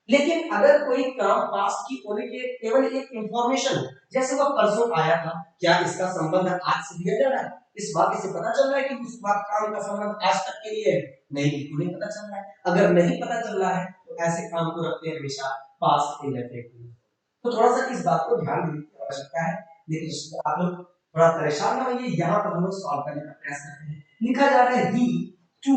लेकिन अगर कोई काम पास्ट की होने के केवल एक इंफॉर्मेशन हो, जैसे वह परसों आया था, क्या इसका संबंध आज से दिया जा रहा है? इस वाक्य से पता चल रहा है कि उस काम का संबंध आज तक के लिए है? नहीं, बिल्कुल नहीं पता चल रहा है। अगर नहीं पता चल रहा है तो ऐसे काम को रखते हैं हमेशा पास्ट इंडेफिनिट में। तो थोड़ा सा इस बात को ध्यान देने की आवश्यकता है। लेकिन आप लोग थोड़ा परेशान ना होइए, यहाँ पर हम लोग सॉल्व करने का प्रयास करते हैं। लिखा जा रहा है ही टू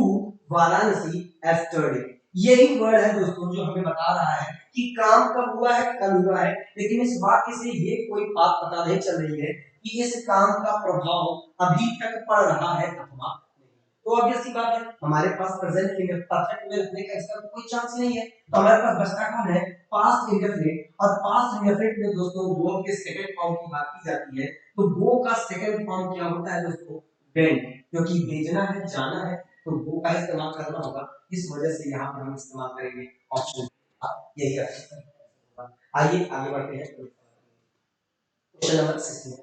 वाराणसी एस्टरडे। यही वर्ड है दोस्तों जो हमें बता रहा है कि काम कब हुआ है, कल हुआ है। लेकिन इस वाक्य से ये कोई बात पता नहीं चल रही है कि इस काम का प्रभाव अभी तक पड़ रहा है अथवा नहीं। तो ऑब्वियस सी बात है, हमारे पास प्रेजेंट में परफेक्ट में रखने का इसका कोई चांस नहीं है। तो हमारे पास बचता कौन है, पास्ट इंडेफिनिट। और पास्ट इंडेफिनिट में दोस्तों वर्ब के सेकंड फॉर्म की बात की जाती है। तो वो का सेकंड फॉर्म क्या होता है दोस्तों, वेंट, क्योंकि भेजना है, जाना है, तो वो का इस्तेमाल करना होगा। इस वजह से यहाँ पर हम इस्तेमाल करेंगे ऑप्शन, यही आंसर है। आइए आगे बढ़ते हैं क्वेश्चन नंबर 16।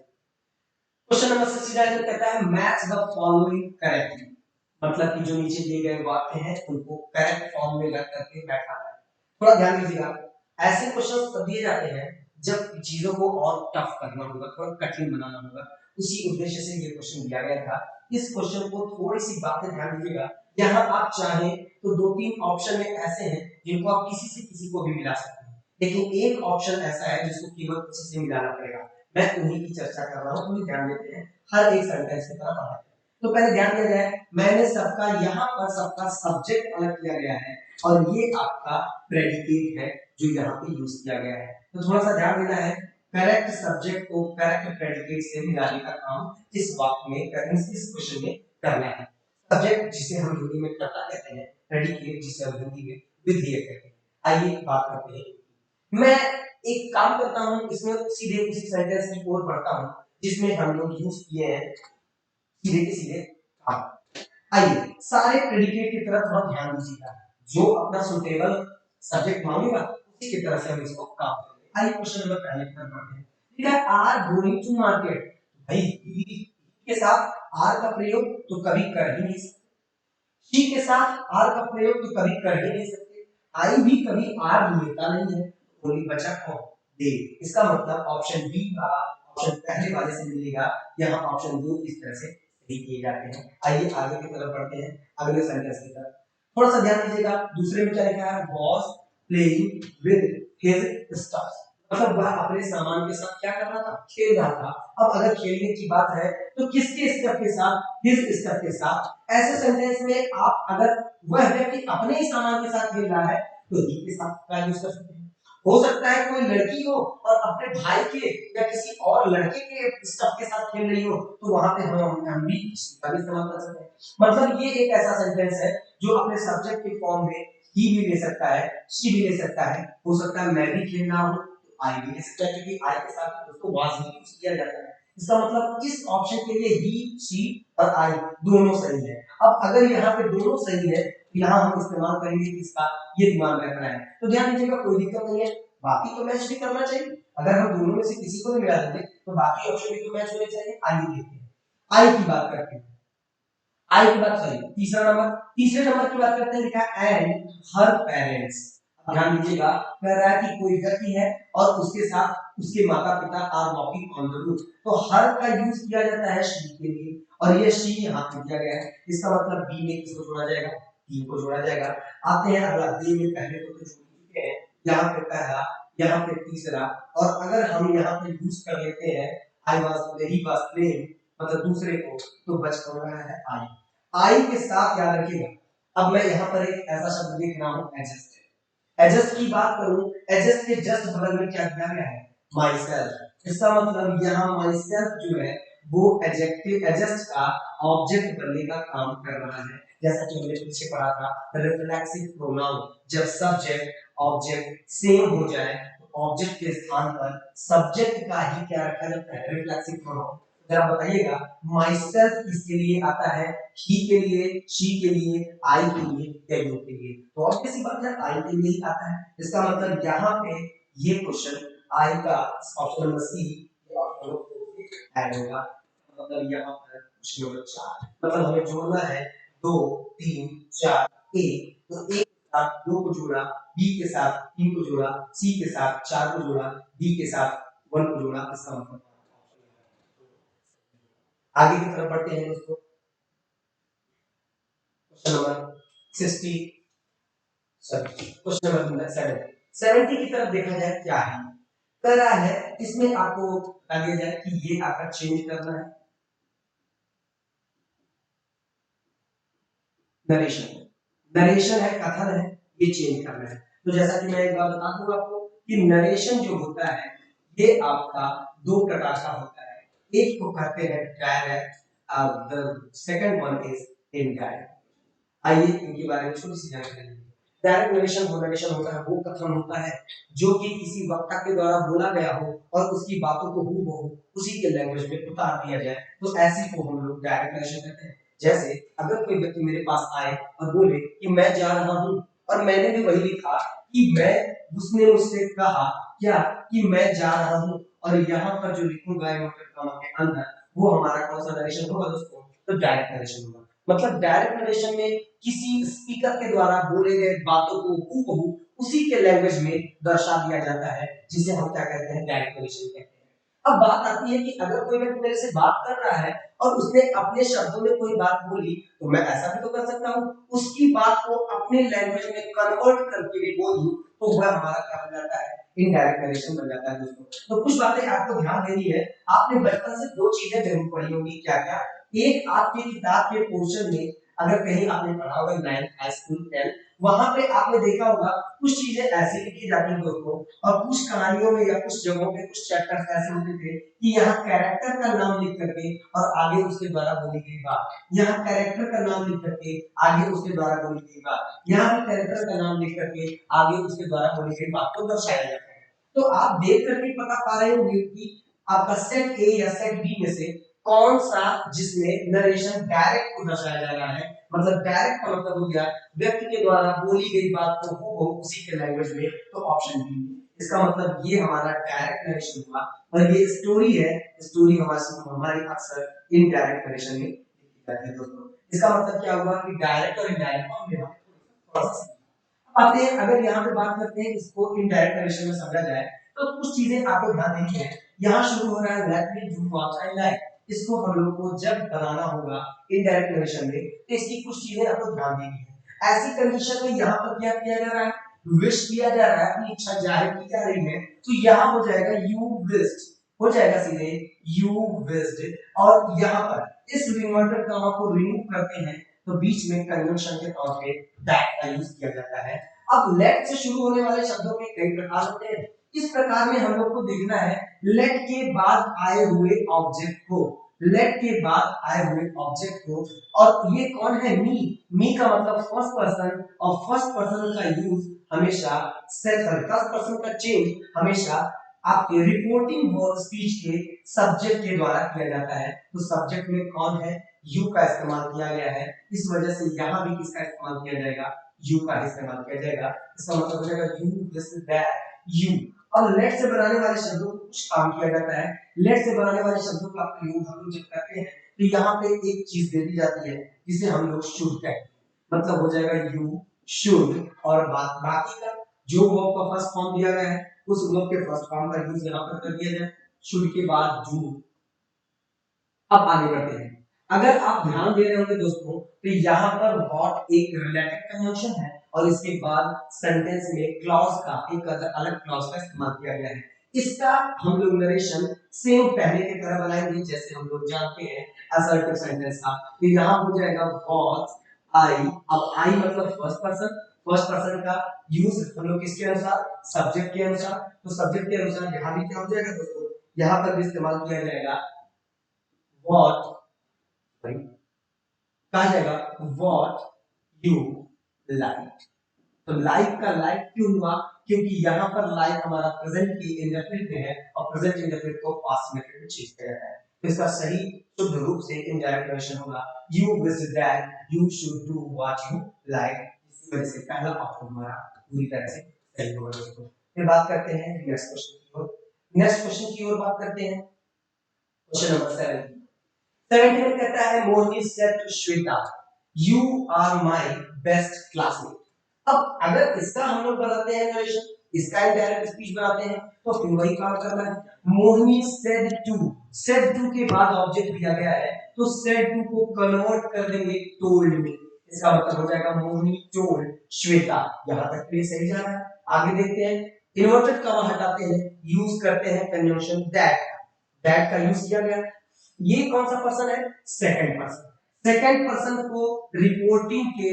क्वेश्चन नंबर 69 कहता है मैच द फॉलोइंग करेक्टली। मतलब कि जो नीचे दिए गए वाक्य हैं उनको करेक्ट फॉर्म में रख करके बैठाना है। थोड़ा ध्यान दीजिएगा, ऐसे क्वेश्चंस तब दिए जाते हैं जब चीजों को और टफ करना होगा, थोड़ा कठिन बनाना होगा। उसी उद्देश्य से ये क्वेश्चन दिया गया था। इस क्वेश्चन को थोड़ी सी बातें ध्यान दीजिएगा। यहाँ आप चाहें तो दो तीन ऑप्शन में ऐसे हैं जिनको आप किसी से किसी को भी मिला सकते हैं, लेकिन एक ऑप्शन ऐसा है जिसको केवल किसी से मिलाना पड़ेगा। मैं उन्हीं की चर्चा कर रहा हूँ, थोड़ी ध्यान देते हैं हर एक सेंटेंस की तरफ आते हैं। तो पहले ध्यान दिया जाए, मैंने सबका, यहाँ पर सबका सब्जेक्ट अलग किया गया है और ये आपका प्रेडिकेट है जो यहाँ पे यूज किया गया है। तो थोड़ा सा ध्यान देना है, करेक्ट सब्जेक्ट को करेक्ट प्रेडिकेट से मिलाने का काम इस वाक्य में करने, इस क्वेश्चन में करना है। सब्जेक्ट जिसे हम हिंदी में कर्ता कहते हैं, प्रेडिकेट जिसे हम हिंदी में विधेयक कहते हैं। आइए बात करते हैं। मैं एक काम करता हूँ, इसमें सीधे उसी सेंटेंस की ओर बढ़ता हूँ जिसमें हम लोग यूज किए हैं सीधे के सीधे काम। आइए सारे प्रेडिकेट की तरफ थोड़ा ध्यान दीजिएगा, जो अपना सुटेबल सब्जेक्ट मांगेगा उसी की तरफ से हम इसको काम करेंगे। आइए क्वेश्चन नंबर पहले की तरफ बढ़ते हैं। ठीक है, आर गोइंग टू मार्केट। भाई के साथ आर का प्रयोग तो कभी कर ही नहीं सकते, शी के साथ आर का प्रयोग तो कभी कर ही नहीं सकते, आई भी कभी आर लेता नहीं है, ओनली बचा कौन, दे। इसका मतलब ऑप्शन बी का ऑप्शन पहले वाले से मिलेगा। यहाँ ऑप्शन दो इस तरह से सही किए जाते हैं। आइए आगे की तरफ बढ़ते हैं, अगले सेंटेंस की तरफ। थोड़ा सा ध्यान दीजिएगा, दूसरे में क्या लिखा है, was playing with his stuffs. मतलब वह अपने सामान के साथ क्या कर रहा था, खेल रहा था। अब अगर खेलने की बात है तो किसके स्टफ के साथ, हिज स्टफ के साथ। ऐसे सेंटेंस में आप अगर वह व्यक्ति अपने ही सामान के साथ खेल रहा है तो ही के साथ का यूज कर सकते हैं। हो सकता है कोई लड़की हो और अपने भाई के या किसी और लड़के के स्टफ के साथ खेल रही हो, तो वहां पे हम भी इसका भी इस्तेमाल कर सकते हैं। मतलब ये एक ऐसा सेंटेंस है जो अपने सब्जेक्ट के फॉर्म में ही भी ले सकता है, शी भी ले सकता है। हो सकता है मैं भी खेल रहा हूँ तो आई भी ले सकता है, क्योंकि आई के साथ उसको वाज भी यूज किया जाता है। इसका मतलब इस ऑप्शन के लिए ही, शी और आई दोनों सही है। अब अगर यहाँ पे दोनों सही है तो यहाँ हम इस्तेमाल करेंगे किसका, ये दिमाग में रखना है। तो ध्यान दीजिएगा, कोई दिक्कत नहीं है, बाकी तो मैच भी करना चाहिए। अगर हम दोनों में से किसी को भी मिला देंगे तो बाकी ऑप्शन भी तो मैच होने चाहिए। आई देखते हैं, आई की बात करते हैं, आई की बात सॉरी तीसरा नंबर, तीसरे नंबर की बात करते हैं, लिखा एंड हर पेरेंट्स। ध्यान दीजिएगा, कह रहा है कि कोई व्यक्ति है और उसके साथ उसके माता पिता are walking on the roof, तो हर का यूज किया जाता है शी के लिए, और ये शी यहाँ पे दिया गया है, इसका मतलब बी में किसको जोड़ा जाएगा, टी को जोड़ा जाएगा। आते हैं अगला, बी में पहले तो जोड़ चुके हैं, यहाँ पे पहला, यहाँ पे तीसरा, और अगर हम यहाँ पे यूज कर लेते हैं I was he was playing, मतलब दूसरे को, तो बच रहा है आई। आई के साथ याद रखिएगा, अब मैं यहाँ पर एक ऐसा शब्द लिख रहा हूँ एडजस्ट। एडजस्ट की बात करूं, एडजस्ट के जस्ट बगल में क्या दिया गया है, माई सेल्फ। इसका मतलब यहाँ माई सेल्फ जो है वो एडजेक्टिव एडजस्ट का ऑब्जेक्ट बनने का काम कर रहा है। जैसा कि हमने पीछे पढ़ा था, रिफ्लेक्सिव प्रोनाउन, जब सब्जेक्ट ऑब्जेक्ट सेम हो जाए तो ऑब्जेक्ट के स्थान पर सब्जेक्ट का ही क्या रखा जाता है, रिफ्लेक्सिव प्रोनाउन। जरा बताइएगा, माई सेल्फ किसके लिए आता है, ही के लिए, शी के लिए, आई के लिए या यू के लिए, तो ऑब्वियस सी बात है आई के लिए ही आता है। इसका मतलब यहाँ पे ये क्वेश्चन आई का option number C option number add होगा, मतलब यहाँ पर क्वेश्चन नंबर 4, मतलब हमें जोड़ना है 2 3 4 एक, तो एक के साथ 2 को जोड़ा, बी के साथ 3 को जोड़ा, सी के साथ 4 को जोड़ा, डी के साथ 1 को जोड़ा, इसका मतलब आगे की तरफ बढ़ते हैं दोस्तों। Question number 60 sorry question number 70 की तरफ देखा जाए क्या है, कर रहा है इसमें आपको बता दिया जाए कि ये आपका चेंज करना है नरेशन, नरेशन है, कथन है, ये चेंज करना है। तो जैसा कि मैं एक बार बता दूं आपको कि नरेशन जो होता है ये आपका दो प्रकार का होता है, एक को कहते हैं direct, the second one is indirect. आइए इनके बारे में छोटी सी जानकारी लेंगे। डायरेक्ट नरेशन वो नरेशन होता है, वो कथन होता है जो कि किसी वक्ता के द्वारा बोला गया हो और उसकी बातों को हूबहू उसी के लैंग्वेज में उतार दिया जाए, तो ऐसी को हम लोग डायरेक्ट नरेशन कहते हैं। जैसे अगर कोई व्यक्ति मेरे पास आए और बोले कि मैं जा रहा हूँ, और मैंने भी वही लिखा कि मैं, उसने मुझसे कहा क्या कि मैं जा रहा हूँ, और यहाँ पर जो लिखूंगा के अंदर वो हमारा कौन सा नरेशन होगा दोस्तों, तो डायरेक्ट नरेशन होगा। मतलब डायरेक्ट नरेशन में किसी स्पीकर के द्वारा बोले गए बातों को हूबहू उसी के लैंग्वेज में दर्शा दिया जाता है, जिसे हम क्या कहते हैं, डायरेक्ट नरेशन कहते हैं। अब बात आती है कि अगर कोई व्यक्ति मेरे से बात कर रहा है और उसने अपने शब्दों में कोई बात बोली, तो मैं ऐसा भी तो कर सकता हूँ उसकी बात को अपने लैंग्वेज में कन्वर्ट करके भी बोल दूं, तो वह हमारा क्या बन जाता है, इनडायरेक्ट नरेशन बन जाता है दोस्तों। तो कुछ बातें आपको ध्यान देनी है, आपने बचपन से दो चीजें जरूर पढ़ी होंगी, क्या क्या, एक आपकी किताब के पोर्शन में अगर कहीं आपने पढ़ा होगा 9th हाई स्कूल 10th, वहां पे आपने देखा होगा कुछ चीजें ऐसी लिखी जाती हैं दोस्तों, और कुछ कहानियों में या कुछ जगहों पे कुछ चैप्टर्स ऐसे होते थे कि यहाँ कैरेक्टर का नाम लिख करके और आगे उसके द्वारा बोली गई बात, यहाँ कैरेक्टर का नाम लिख करके आगे उसके द्वारा बोली गई बात, यहाँ भी कैरेक्टर का नाम लिख करके आगे उसके द्वारा बोली गई बात को दर्शाया जाता है। तो आप देख करके पता पा रहे होंगे कि आपका सेट ए या सेट बी में से कौन सा जिसमें नरेशन डायरेक्ट को दर्शाया जा रहा है, मतलब डायरेक्ट का मतलब हो गया व्यक्ति के द्वारा बोली गई बात को वो उसी के लैंग्वेज में, तो ऑप्शन बी। इसका मतलब ये हमारा डायरेक्ट नरेशन हुआ, और ये स्टोरी है, स्टोरी हमारी अक्सर इनडायरेक्ट नरेशन में लिखी जाती है दोस्तों। इसका मतलब क्या हुआ कि डायरेक्ट और इनडायरेक्ट आते हैं। अगर यहाँ पे बात करते हैं इसको इनडायरेक्ट नरेशन में समझा जाए, तो कुछ चीजें आपको ध्यान देनी है। यहाँ शुरू हो रहा है let me do what I like, इसको हम लोग को जब बनाना होगा इनडायरेक्ट नरेशन में, तो इसकी कुछ चीजें आपको ध्यान देनी है। ऐसी कंडीशन में यहाँ पर क्या किया जा रहा है, विश किया जा रहा है, अपनी इच्छा जाहिर की जा रही है, तो यहाँ हो जाएगा यू विश्ड, हो जाएगा सीधे यू विश्ड, और यहाँ पर इस इन्वर्टेड कॉमा को रिमूव करते हैं तो बीच में कन्वेंशन के तौर पे दैट का यूज किया जाता है। अब लेट से शुरू होने वाले शब्दों के कई प्रकार होते हैं, इस प्रकार में हम लोग को देखना है लेट के बाद आए हुए ऑब्जेक्ट को, लेट के बाद आए हुए ऑब्जेक्ट को, और ये कौन है, मी, मी का मतलब फर्स्ट पर्सन, और फर्स्ट पर्सन का यूज हमेशा फर्स्ट पर्सन का चेंज हमेशा आपके रिपोर्टिंग स्पीच के सब्जेक्ट के द्वारा किया जाता है। तो सब्जेक्ट में कौन है, यू का इस्तेमाल किया गया है, इस वजह से यहाँ भी किसका इस्तेमाल किया जाएगा, यू का इस्तेमाल किया जाएगा। इसका मतलब हो जाएगा यू दिस दैट यू, और लेट से बनाने वाले शब्दों को कुछ काम किया जाता है। लेट से बनाने वाले शब्दों का प्रयोग हम लोग जब करते हैं तो यहाँ पे एक चीज दे दी जाती है जिसे हम लोग शुड कहते हैं, मतलब हो जाएगा यू शुड, और बाकी का जो वर्ब का फर्स्ट फॉर्म दिया गया है उस वर्ब के फर्स्ट फॉर्म का यूज यहाँ पर कर दिया जाए, शुड के बाद डू। अब आगे बढ़ते हैं। अगर आप ध्यान दे रहे होंगे दोस्तों तो यहाँ पर व्हाट एक रिलेटिव कंजंक्शन है और इसके बाद सेंटेंस में क्लॉज का एक अलग क्लॉज का इस्तेमाल किया गया है। इसका हम लोग नरेशन सेम पहले की तरह बनाएंगे जैसे हम लोग जानते हैं असर्टिव सेंटेंस का। तो यहाँ हो जाएगा व्हाट आई। अब आई मतलब फर्स्ट पर्सन का यूज हम लोग किसके अनुसार, सब्जेक्ट के अनुसार। तो सब्जेक्ट के अनुसार यहाँ भी क्या हो जाएगा दोस्तों, यहाँ पर भी इस्तेमाल किया जाएगा what, कहा जाएगा what you like। तो लाइक का लाइक क्यों हुआ, क्योंकि यहाँ पर लाइक हमारा प्रेजेंट की इंडेफिनिट में है और प्रेजेंट इंडेफिनिट को पास्ट इंडेफिनिट में चेंज किया जाता है। तो इसका सही शुद्ध रूप से इनडायरेक्ट वर्जन होगा you wish that you should do what you like. इसी वजह से पहला ऑप्शन हमारा पूरी तरह से सही होगा दोस्तों। फिर बात करते हैं नेक्स्ट क्वेश्चन की ओर। नेक्स्ट क्वेश्चन की ओर बात करते हैं। क्वेश्चन नंबर 7 17 में कहता है Mohini said to Shweta you are my best classmate. अब अगर इसका हम लोग बनाते हैं नरेशन, इसका इनडायरेक्ट स्पीच बनाते हैं तो फिर वही काम करना है। मोहिनी सेड टू के बाद ऑब्जेक्ट दिया गया है तो सेड टू को कन्वर्ट कर देंगे टोल्ड में। इसका मतलब हो जाएगा मोहिनी टोल्ड श्वेता। यहां तक के लिए सही जा रहा है। आगे देखते हैं, इन्वर्टेड कॉमा हटाते हैं, यूज करते हैं कंजंक्शन दैट का यूज किया गया। ये कौन सा पर्सन है, सेकंड पर्सन। सेकंड पर्सन को रिपोर्टिंग के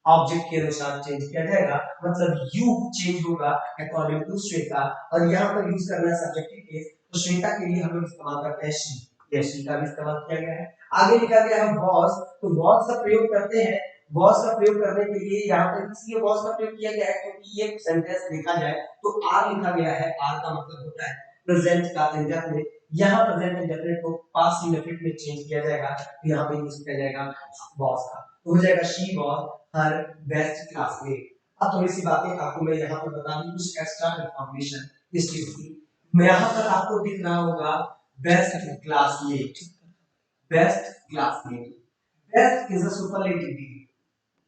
ऑब्जेक्ट के अनुसार चेंज किया जाएगा, मतलब यू चेंज होगा अकॉर्डिंग टू श्वेता। और यहाँ पर यूज करना है सब्जेक्टिव केस, तो श्वेता के लिए हम लोग इस्तेमाल करते हैं शी, या शी का भी इस्तेमाल किया गया है। आगे लिखा गया है वॉज, तो वॉज का प्रयोग करते हैं। वॉज का प्रयोग करने के लिए यहाँ पर इसलिए वॉज का प्रयोग किया गया है क्योंकि ये सेंटेंस देखा जाए तो आर लिखा गया है। आर का मतलब होता है प्रेजेंट का इंडेफिनिट। यहाँ प्रेजेंट इंडेफिनिट को पास्ट इंडेफिनिट में चेंज किया जाएगा, तो यहाँ पे यूज किया जाएगा वॉज का, तो हो जाएगा she was her best classmate. अब थोड़ी सी बातें आपको मैं यहाँ पर बता दूं, कुछ एक्स्ट्रा इंफॉर्मेशन इस चीज की। मैं यहाँ पर आपको दिख रहा होगा best classmate. Best classmate, best is a superlative degree.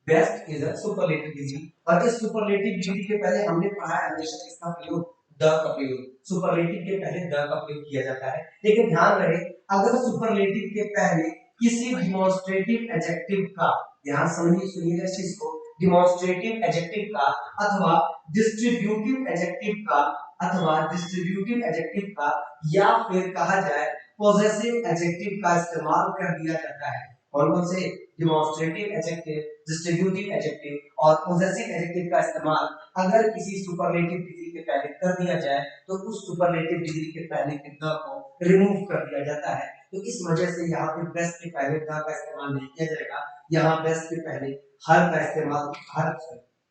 Best is a superlative degree, और इस सुपरलेटिव डिग्री के पहले हमने पढ़ा है हमेशा किसका प्रयोग, द का प्रयोग। सुपरलेटिव के पहले द का प्रयोग किया जाता है। लेकिन ध्यान रहे अगर सुपरलेटिव के पहले किसी डिमॉन्स्ट्रेटिव एडजेक्टिव का, ध्यान समझिए सुनिएगा इस चीज को, डिमॉन्स्ट्रेटिव एडजेक्टिव का अथवा डिस्ट्रीब्यूटिव एडजेक्टिव का, अथवा डिस्ट्रीब्यूटिव एडजेक्टिव का, या फिर कहा जाए पॉजेसिव एडजेक्टिव का इस्तेमाल कर दिया जाता है। कौन कौन से, डिमॉन्स्ट्रेटिव एडजेक्टिव, डिस्ट्रीब्यूटिव एडजेक्टिव और पॉजेसिव एडजेक्टिव का इस्तेमाल अगर किसी सुपरलेटिव डिग्री के पहले कर दिया जाए तो उस सुपरलेटिव डिग्री के पहले के द को रिमूव कर दिया जाता है। तो इस वजह से यहाँ पे बेस्ट के पहले द का इस्तेमाल नहीं किया जाएगा। यहाँ बेस्ट के पहले हर का इस्तेमाल, हर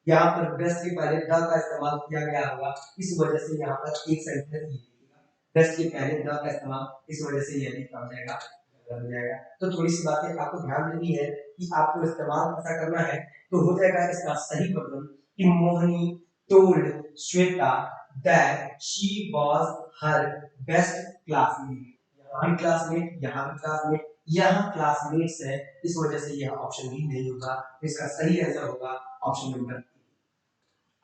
यहाँ पर बेस्ट के पहले द का इस्तेमाल किया गया होगा। इस वजह से यहाँ पर एक सेंटेंस ये लिखेगा बेस्ट के पहले द का इस्तेमाल, इस वजह से ये लिखा हो जाएगा, हो जाएगा। तो थोड़ी सी बातें आपको ध्यान देनी है कि आपको इस्तेमाल ऐसा करना है। तो हो जाएगा इसका सही मतलब कि Mohini told Shweta that she was her best classmate. यहाँ भी क्लासमेट, यहाँ भी क्लासमेट, यहाँ क्लासमेट्स है, इस वजह से यह ऑप्शन भी नहीं होगा। इसका सही आंसर होगा ऑप्शन नंबर।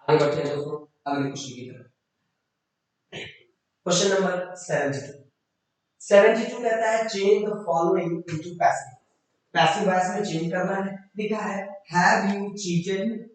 आगे बढ़ते हैं दोस्तों अगले क्वेश्चन की तरफ। Question number 72। 72 कहता है change the following into passive. Passive voice में चेंज करना है। लिखा है हैव यू चीटेड,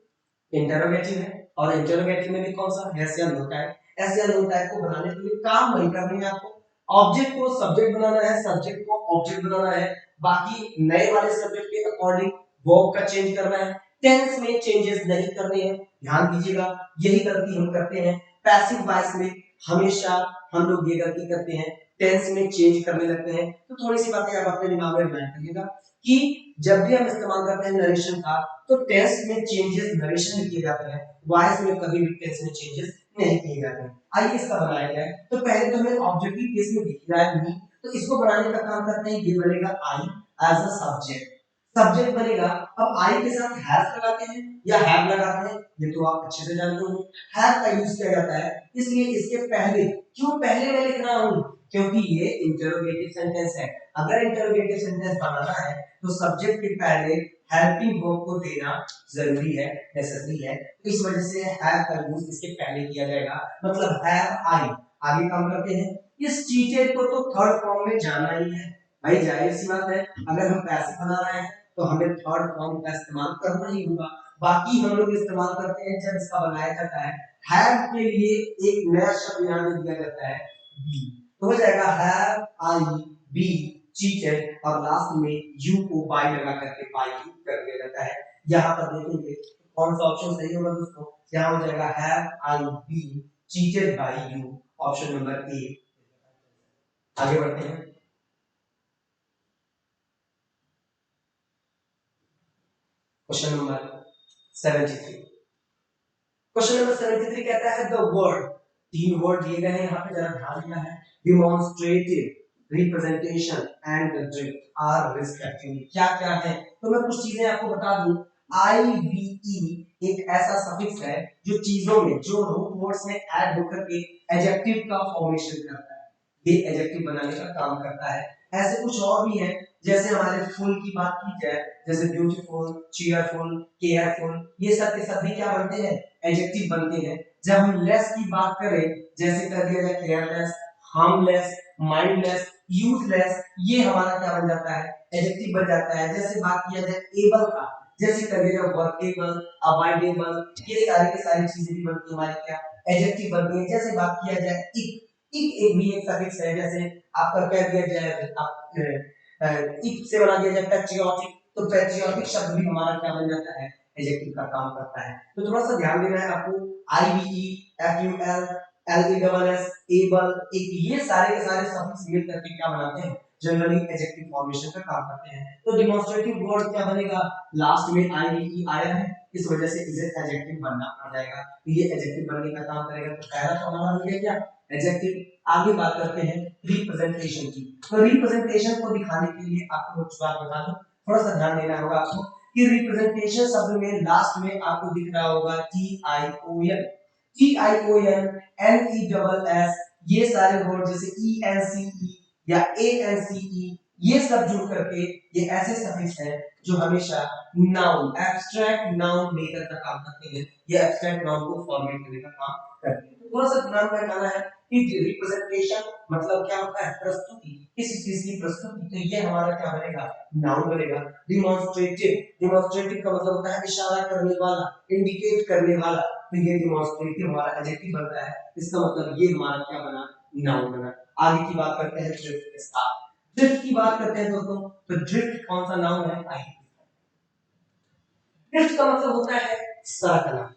इंटरोगेटिव है, और इंटरोगेटिव में भी कौन सा, यस या नो टाइप। यस या नो टाइप को बनाने के लिए काम वही करनी है आपको, ऑब्जेक्ट को सब्जेक्ट बनाना है, सब्जेक्ट को ऑब्जेक्ट बनाना है, बाकी नए वाले सब्जेक्ट के अकॉर्डिंग वर्ब का चेंज करना है। टेंस में चेंजेस नहीं करने हैं, ध्यान दीजिएगा, यही गलती हम करते हैं। पैसिव वॉइस में हमेशा हम लोग ये गलती करते हैं, टेंस में चेंज करने लगते हैं। तो थोड़ी सी बातें आप अपने दिमाग में रिमाइंड करिएगा कि जब भी हम इस्तेमाल करते हैं नरेशन का तो टेंस में चेंजेस नरेशन में किए जाते हैं, वॉइस में कभी भी टेंस में चेंजेस नहीं किए जाते हैं। आइए इसका बनाया जाए। तो पहले तो हमें ऑब्जेक्टिव केस में दिख रहा है मी, तो इसको बनाने का काम करते हैं। ये बनेगा I as a subject, subject बनेगा। अब आई के साथ हैव लगाते हैं या हैव लगाते हैं, ये तो आप अच्छे से जानते हो। हैव का यूज किया जाता है, इसलिए इसके पहले, क्यों पहले मैं लिख रहा हूं, क्योंकि ये इंटरोगेटिव सेंटेंस है। अगर इंटरोगेटिव सेंटेंस बनाना है तो सब्जेक्ट के पहले हेल्पिंग वर्ब को देना जरूरी है, नेसेसरी है। तो इस वजह से हैव का यूज इसके पहले किया जाएगा, मतलब हैव आई। आगे काम करते हैं। इस चीजें को तो थर्ड फॉर्म में जाना ही है भाई, जाहिर सी बात है। अगर हम पैसे बना रहे हैं तो हमें थर्ड फॉर्म का इस्तेमाल करना ही होगा। बाकी हम लोग इस्तेमाल करते हैं जब इसका बनाया जाता है। हैव के लिए एक नया शब्द यहाँ पे दिया जाता है बी, तो हो जाएगा हैव आई बी चीटेड, और लास्ट में यू को बाय लगा करके बाय यू कर दिया जाता है। यहाँ पर देखेंगे कौन सा ऑप्शन सही होगा दोस्तों, यहाँ हो जाएगा have I be cheated by you, option number A. आगे बढ़ते हैं। Question number 73। क्वेश्चन नंबर 73 कहता है द वर्ड, तीन वर्ड दिए गए हैं यहाँ पे, जरा ध्यान देना है। Demonstrative, representation and the drift are respectively क्या क्या है, तो मैं कुछ चीजें आपको बता दूं। IVE एक ऐसा सफिक्स है जो चीजों में, जो रूट वर्ड्स में ऐड होकर के एडजेक्टिव का फॉर्मेशन करता है, ये एडजेक्टिव बनाने का काम करता है। ऐसे कुछ और भी है, जैसे हमारे फुल की बात की जाए, जैसे ब्यूटीफुल, चीयरफुल, केयरफुल, ये सब के सब भी क्या बनते हैं, एडजेक्टिव बनते हैं। जब हम लेस की बात करें, जैसे कर दिया जाए केयरलेस, हार्मलेस, माइंडलेस, यूजलेस, ये हमारा क्या बन जाता है, एडजेक्टिव बन जाता है। जैसे बात किया जाए एबल का, जैसे कर दिया जाए वर्केबल, अवॉइडेबल, ये सारी की सारी चीजें भी बनती हमारी क्या, एडजेक्टिव बनती है। जैसे बात किया जाए इक, इक एक भी एक सफिक्स है, जैसे आपका कह दिया जाए आप इक से बना दिया जाए पैट्रियोटिक, तो पैट्रियोटिक शब्द भी हमारा क्या बन जाता है, एडजेक्टिव का काम करता है। तो थोड़ा सा ध्यान देना है आपको। IVE, FUL, LESS, एबल, एक, ये सारे के सारे सफिक्स मिल करके क्या बनाते हैं, जनरली एडजेक्टिव फॉर्मेशन का काम करते हैं। तो डिमॉन्स्ट्रेटिव वर्ड क्या बनेगा, लास्ट में IVE आया है, इस वजह से इसे एडजेक्टिव बनना पड़ जाएगा, तो ये एडजेक्टिव बनने का काम करेगा। तो पहला तो हमारा हो गया क्या, एडजेक्टिव। आगे बात करते हैं रिप्रेजेंटेशन की। तो रिप्रेजेंटेशन को दिखाने के लिए आपको कुछ बात बता दूं, थोड़ा सा ध्यान देना होगा आपको कि रिप्रेजेंटेशन शब्द में लास्ट में आपको दिख रहा होगा TION, TION, NESS, ये सारे वर्ड जैसे ENCE या ANCE, ये सब जुड़ करके ये ऐसे सफिक्स हैं जो हमेशा नाउन, एब्स्ट्रैक्ट नाउन लेकर का काम करते हैं, ये एब्स्ट्रैक्ट नाउन को फॉर्मेट करने का काम करते हैं। थोड़ा सा ध्यान रखना है कि रिप्रेजेंटेशन मतलब क्या होता है, प्रस्तुति, किसी चीज की प्रस्तुति, तो ये हमारा क्या बनेगा, नाउन बनेगा। डिमॉन्स्ट्रेटिव, डिमॉन्स्ट्रेटिव का मतलब होता है इशारा करने वाला, इंडिकेट करने वाला, तो ये डिमॉन्स्ट्रेटिव हमारा एडजेक्टिव बनता है, इसका मतलब ये हमारा क्या बना, नाउन बना। आगे की बात करते हैं ड्रिफ्ट के साथ। ड्रिफ्ट की बात करते हैं दोस्तों, तो ड्रिफ्ट कौन सा नाउन है, आइए। ड्रिफ्ट का मतलब होता है सरकना,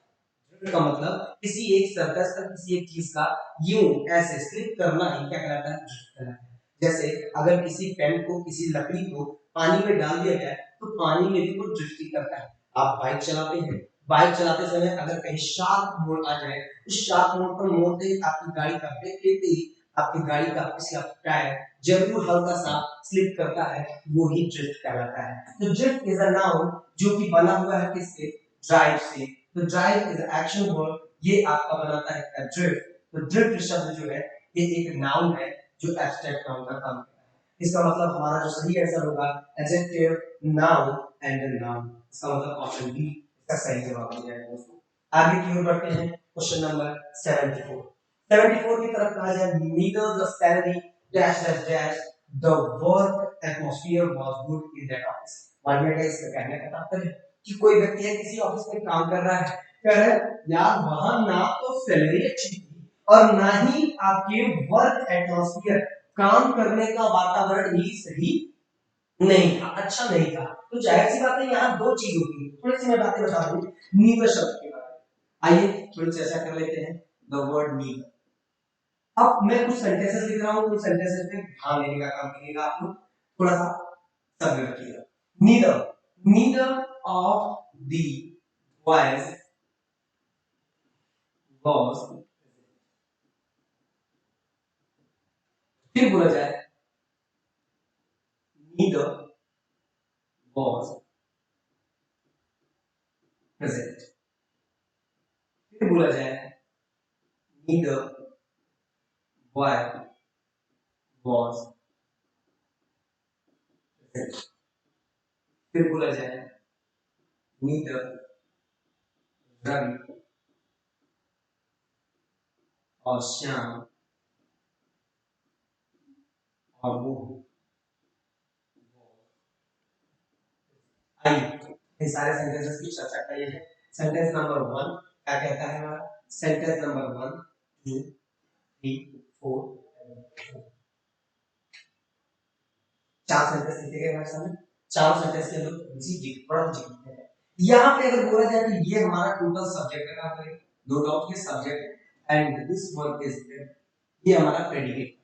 का मतलब किसी एक सरफेस पर किसी एक चीज का यूं ऐसे स्लिप करना ही क्या कहलाता है, ड्रिफ्ट कहलाता है। जैसे अगर किसी पेन को, किसी लकड़ी को पानी में डाल दिया जाए तो पानी में भी वो ड्रिफ्टिंग करता है। आप बाइक चलाते हैं, बाइक चलाते समय अगर कहीं शार्प मोड़ आ जाए, उस शार्प मोड़ पर मोड़ते ही आपकी गाड़ी का ब्रेक लेते ही आपकी गाड़ी का पिछला टायर जरूर हल्का सा स्लिप करता है, वो ही ड्रिफ्ट कहलाता है। तो ड्रिफ्ट इज अ नाउन जो कि बना हुआ है किससे, ड्राइव से। तो ड्राइव इज एक्शन वर्ब, ये आपका बनाता है ड्रिफ्ट। तो ड्रिफ्ट शब्द जो है ये एक नाउन है जो एब्स्ट्रैक्ट नाउन का काम करता है। इसका मतलब हमारा जो सही आंसर होगा एडजेक्टिव, नाउन एंड नाउन, इसका मतलब ऑप्शन बी इसका सही जवाब हो जाएगा दोस्तों। आगे की ओर बढ़ते हैं, क्वेश्चन नंबर 74। 74 की तरफ कहा जाए, neither the salary dash dash dash the work atmosphere was good in that office. मानिए गाइस, इसका कहने का तात्पर्य कि कोई व्यक्ति है किसी ऑफिस में काम कर रहा है, कह रहा है यार वहां ना तो सैलरी अच्छी थी और ना ही आपके वर्क एटमॉस्फेयर, काम करने का वातावरण भी सही नहीं था, अच्छा नहीं था। तो जाहिर सी बात है यहाँ दो चीज होती है, थोड़ी सी मैं बातें बता दूं नीदर शब्द के बारे में। आइए थोड़ी चर्चा कर लेते हैं द वर्ड नीदर। अब मैं कुछ सेंटेंसेस लिख रहा हूं, उन सेंटेंसेस पे ध्यान देने का काम करिएगा आप लोग, थोड़ा सा सब रखिएगा। Neither, neither of the boys was, फिर बोला जाए neither was प्रेजेंट। फिर बोला जाए नीदर बॉय वाज प्रेजेंट। फिर बोला जाए नीदर रवि और श्याम और वो आई। इन सारे सेंटेंसेस की चर्चा करी है। सेंटेंस नंबर 1 क्या कहता है हमारा? सेंटेंस नंबर 1 2 3 4 चार सेंटेंस लिखे गए हमारे सामने। चार सेंटेंस के अंदर इसी डिफरेंट लिखते हैं। यहाँ पे अगर बोला जाए कि ये हमारा टोटल सब्जेक्ट है, काम करेगा नो डाउट ये subject and this word is ये हमारा प्रेडिकेट।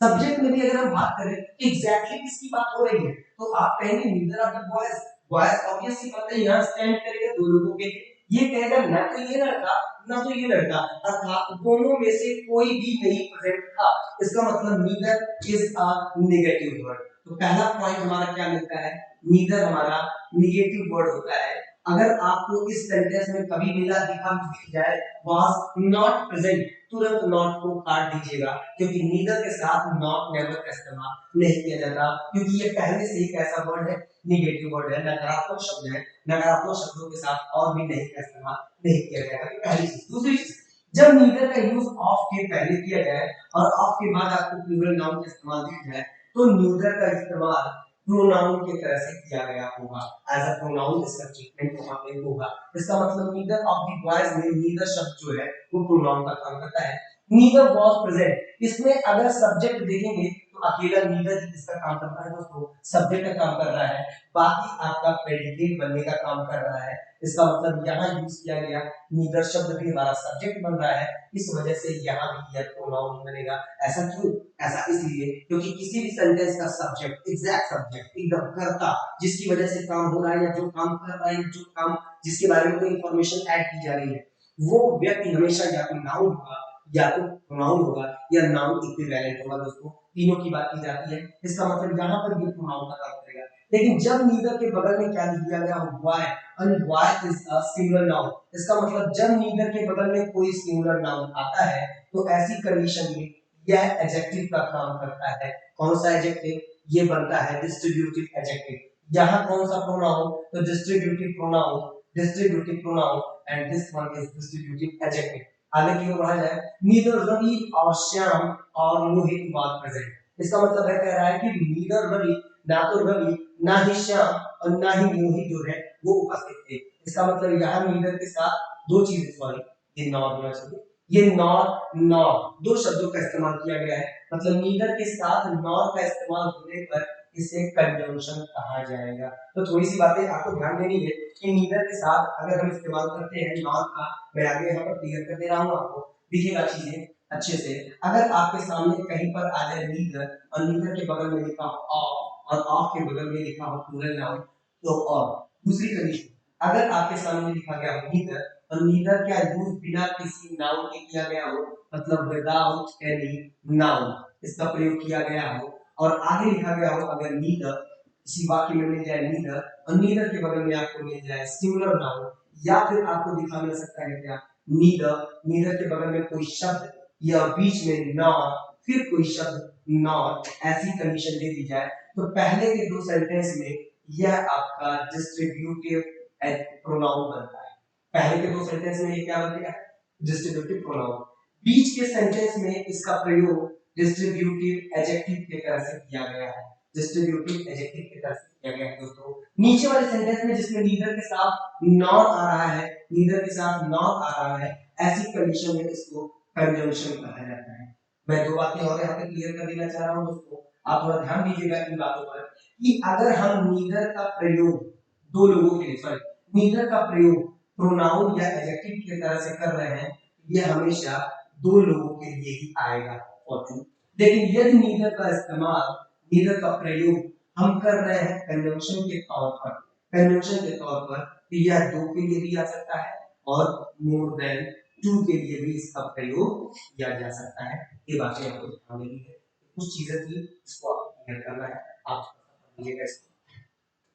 सब्जेक्ट में भी अगर हम बात करें एग्जैक्टली किसकी बात हो रही है, तो आप कहेंगे neither of the boys. Boys obviously बात है यहाँ स्टैंड करेगा दो लोगों के लिए। ये कहेगा ना तो ये लड़का ना तो ये लड़का, अर्थात दोनों में से कोई भी नहीं प्रेजेंट था। इसका मतलब neither is a negative word. तो पहला पॉइंट हमारा क्या मिलता है? नीदर हमारा नेगेटिव वर्ड होता है। अगर आपको इस सेंटेंस में कभी मिला दिखा दिख जाए वाज नॉट प्रेजेंट, तुरंत नॉट को काट दीजिएगा, क्योंकि नीदर के साथ नॉट नेवर का इस्तेमाल नहीं किया जाता, क्योंकि ये पहले से ही कैसा वर्ड है? नेगेटिव वर्ड है, नकारात्मक शब्द है। नकारात्मक शब्दों के साथ और भी नहीं का इस्तेमाल नहीं किया जाएगा। पहली चीज। दूसरी चीज, जब नीदर का यूज ऑफ के पहले किया जाए और ऑफ के बाद आपको प्लूरल नाउन का इस्तेमाल दिख जाए, तो नीदर का इस्तेमाल प्रोनाउन की तरह से किया गया होगा। एज अ प्रोनाउन इसका ट्रीटमेंट वहां पे होगा। इसका मतलब नीदर ऑफ द बॉयज में नीदर शब्द जो है वो प्रोनाउन का काम करता है। नीदर वाज प्रेजेंट, इसमें अगर सब्जेक्ट देखेंगे तो अकेला नीदर ही इसका काम करता है दोस्तों, सब्जेक्ट का काम कर रहा है, बाकी आपका प्रेडिकेट बनने का काम कर रहा है। इसका मतलब यहाँ यूज किया गया नीदर शब्द भी हमारा सब्जेक्ट बन रहा है, इस वजह से यहाँ भी यह प्रोनाउन बनेगा। ऐसा क्यों? ऐसा इसलिए क्योंकि किसी भी सेंटेंस का सब्जेक्ट एग्जैक्ट सब्जेक्ट एकदम कर्ता, जिसकी वजह से काम हो रहा है या जो काम कर रहा है, जो काम जिसके बारे में कोई इंफॉर्मेशन ऐड की जा रही है, वो व्यक्ति हमेशा या तो नाउन होगा या तो प्रोनाउन होगा या नाउन इक्विवेलेंट होगा। दोस्तों तीनों की बात की जाती है। इसका मतलब यहाँ पर ये प्रोनाउन का काम करेगा। लेकिन जब नीदर के बगल में क्या दिया गया हो? Why, and why is a singular noun। इसका मतलब जब नीदर के बगल में कोई सिंगुलर नाउन आता है तो ऐसी कंडीशन में यह एडजेक्टिव का काम करता है। कौन सा एडजेक्टिव? ये बनता है डिस्ट्रीब्यूटिव एडजेक्टिव। यहाँ कौन सा प्रोनाउन? तो distributive pronoun, distributive pronoun and this one is distributive adjective. आगे की ओर बढ़ा जाए, नीदर रवि और श्याम और मोहित वाज प्रेजेंट। इसका मतलब है कह रहा है कि नीदर रवि, ना तो रवि ना ही श्याम और ना ही मोहित जो है वो उपस्थित थे। इसका मतलब यहाँ नीदर के साथ दो चीजें, सॉरी ये नॉट होना चाहिए, ये नॉट नॉट दो शब्दों का इस्तेमाल किया गया है। मतलब नीदर के साथ नॉट का इस्तेमाल होने पर इसे कंजंक्शन कहा जाएगा। तो थोड़ी सी बातें आपको ध्यान देनी है कि नीदर के साथ अगर हम इस्तेमाल करते हैं नॉट का, मैं आगे यहाँ पर क्लियर कर दे रहा हूँ आपको, दिखेगा चीजें अच्छे से। अगर आपके सामने कहीं पर आ जाए नीदर और नीदर के बगल में लिखा हो ऑफ और ऑफ के बगल में लिखा हो प्लूरल नाउन तो और। दूसरी कंडीशन, अगर आपके सामने लिखा गया हो नीदर और नीदर क्या यूज बिना किसी नाउन के किया गया हो, मतलब विदाउट एनी नाउन इसका प्रयोग किया गया हो, और आगे लिखा गया हो अगर नीदर, इसी वाक्य में मिल जाए नीदर और नीदर के बगल में आपको मिल जाए सिंगुलर नाउन, या फिर आपको दिखा मिल सकता है क्या नीदर, नीदर के बगल में कोई शब्द या बीच में नॉट फिर कोई शब्द नॉट, ऐसी कंडीशन दे दी जाए तो पहले के दो सेंटेंस में यह आपका डिस्ट्रीब्यूटिव प्रोनाउन बनता है। पहले के दो सेंटेंस में ये क्या बन गया? Distributive pronoun. बीच के सेंटेंस में इसका प्रयोग डिस्ट्रीब्यूटिव एडजेक्टिव की तरह से किया गया है, डिस्ट्रीब्यूटिव एडजेक्टिव की तरह से किया गया है। दोस्तों नीचे वाले सेंटेंस में जिसमें नीदर के साथ नॉट आ रहा है, नीदर के साथ नॉट आ रहा है, ऐसी कंडीशन में इसको कंजंक्शन कहा जाता है। मैं दो बातें और यहाँ पे क्लियर कर देना चाह रहा हूँ दोस्तों, आप थोड़ा ध्यान दीजिएगा इन बातों पर कि अगर हम नीदर का प्रयोग दो लोगों के लिए, सॉरी नीदर का प्रयोग प्रोनाउन या एडजेक्टिव की तरह से कर रहे हैं, यह हमेशा दो लोगों के लिए ही आएगा फॉर्चून। लेकिन यदि नीदर का इस्तेमाल, नीदर का प्रयोग हम कर रहे हैं कंजंक्शन के तौर पर, कंजंक्शन के तौर पर, तो यह दो के लिए भी आ सकता है और मोर देन टू के लिए भी इसका प्रयोग किया जा सकता है। ये बातें आपको ध्यान देनी है, कुछ चीजें थी इसको आपको क्लियर करना है, आप समझिएगा इसको।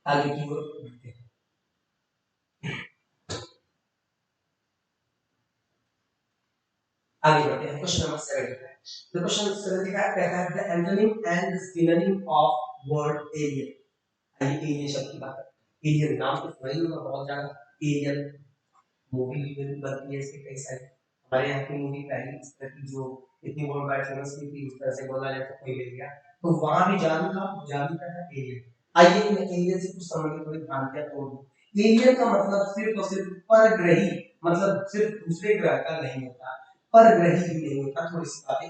आगे की ओर बढ़ते हैं। आगे बढ़ते हैं क्वेश्चन नंबर 75। द क्वेश्चन 75 कहता है the antonym and synonym of word alien. आइए एलियन शब्द की बात करते हैं। एलियन नाम तो सुना ही होगा बहुत ज्यादा। एलियन मूवी भी बनती है इसके कई सारी। हमारे यहाँ की मूवी पहली इस तरह की जो इतनी वर्ल्ड वाइड फेमस हुई थी, उस तरह से बोला जाए तो कोई मिल गया, तो वहां भी जादू का था एलियन। आइए मैं एलियन से कुछ समझने थोड़ी भ्रांतियां तोड़ दूं। एलियन का मतलब सिर्फ और सिर्फ परग्रही, मतलब सिर्फ दूसरे ग्रह का नहीं होता, परग्रही भी नहीं होता। थोड़ी सी बातें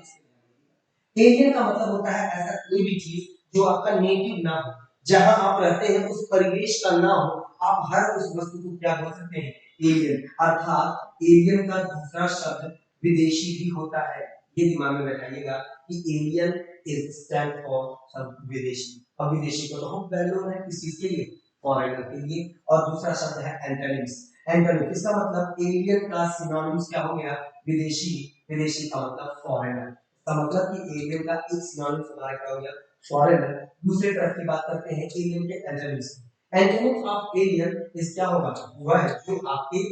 एलियन का मतलब होता है ऐसा कोई भी चीज जो आपका नेटिव ना हो, जहां आप रहते हैं उस परिवेश का ना हो, आप हर उस वस्तु को क्या बोल सकते हैं, एलियन। अर्थात एलियन का दूसरा शब्द विदेशी भी होता है। ये दिमाग में बैठाइएगा कि एलियन इज स्टैंड फॉर सब विदेशी। अब विदेशी को तो हम वैल्यू है किस चीज के लिए, फॉरेनर के लिए। और दूसरा शब्द है एंटोनिम्स। एंटोनिम इसका मतलब एलियन का सिनोनिम्स क्या हो गया, विदेशी। विदेशी का मतलब फॉरेनर। इसका मतलब कि एलियन का एक सिनोनिम्स हमारा क्या हो गया, फॉरेनर। दूसरे तरफ की बात करते हैं एलियन के एंटोनिम्स। एंटोनिम्स ऑफ एलियन इस क्या होगा, वह जो आपके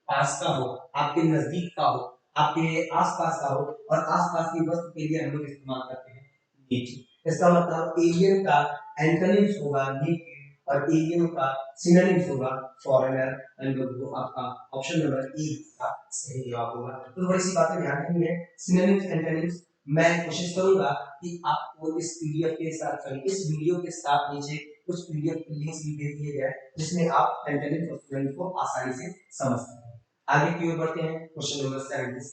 पास का हो, आपके नजदीक का हो, आपके आसपास का हो, और आसपास की वस्तु के लिए हम लोग इस्तेमाल करते हैं नेटिव। इसका मतलब एलियन का एंटोनिम्स होगा नेटिव, और एलियन का सिनोनिम्स होगा फॉरेनर। एंड वो आपका ऑप्शन नंबर ए का सही जवाब होगा। तो बड़ी सी बातें ध्यान रखनी है, सिनोनिम्स एंटोनिम्स। मैं कोशिश करूंगा कि आपको इस पीडीएफ के साथ, सॉरी इस वीडियो के साथ नीचे कुछ पीडीएफ लिंक्स भी दे दिए गए जिसमें आप एंटोनिम्स और सिनोनिम्स को आसानी से समझ सकते हैं। आगे की ओर बढ़ते हैं क्वेश्चन नंबर 76।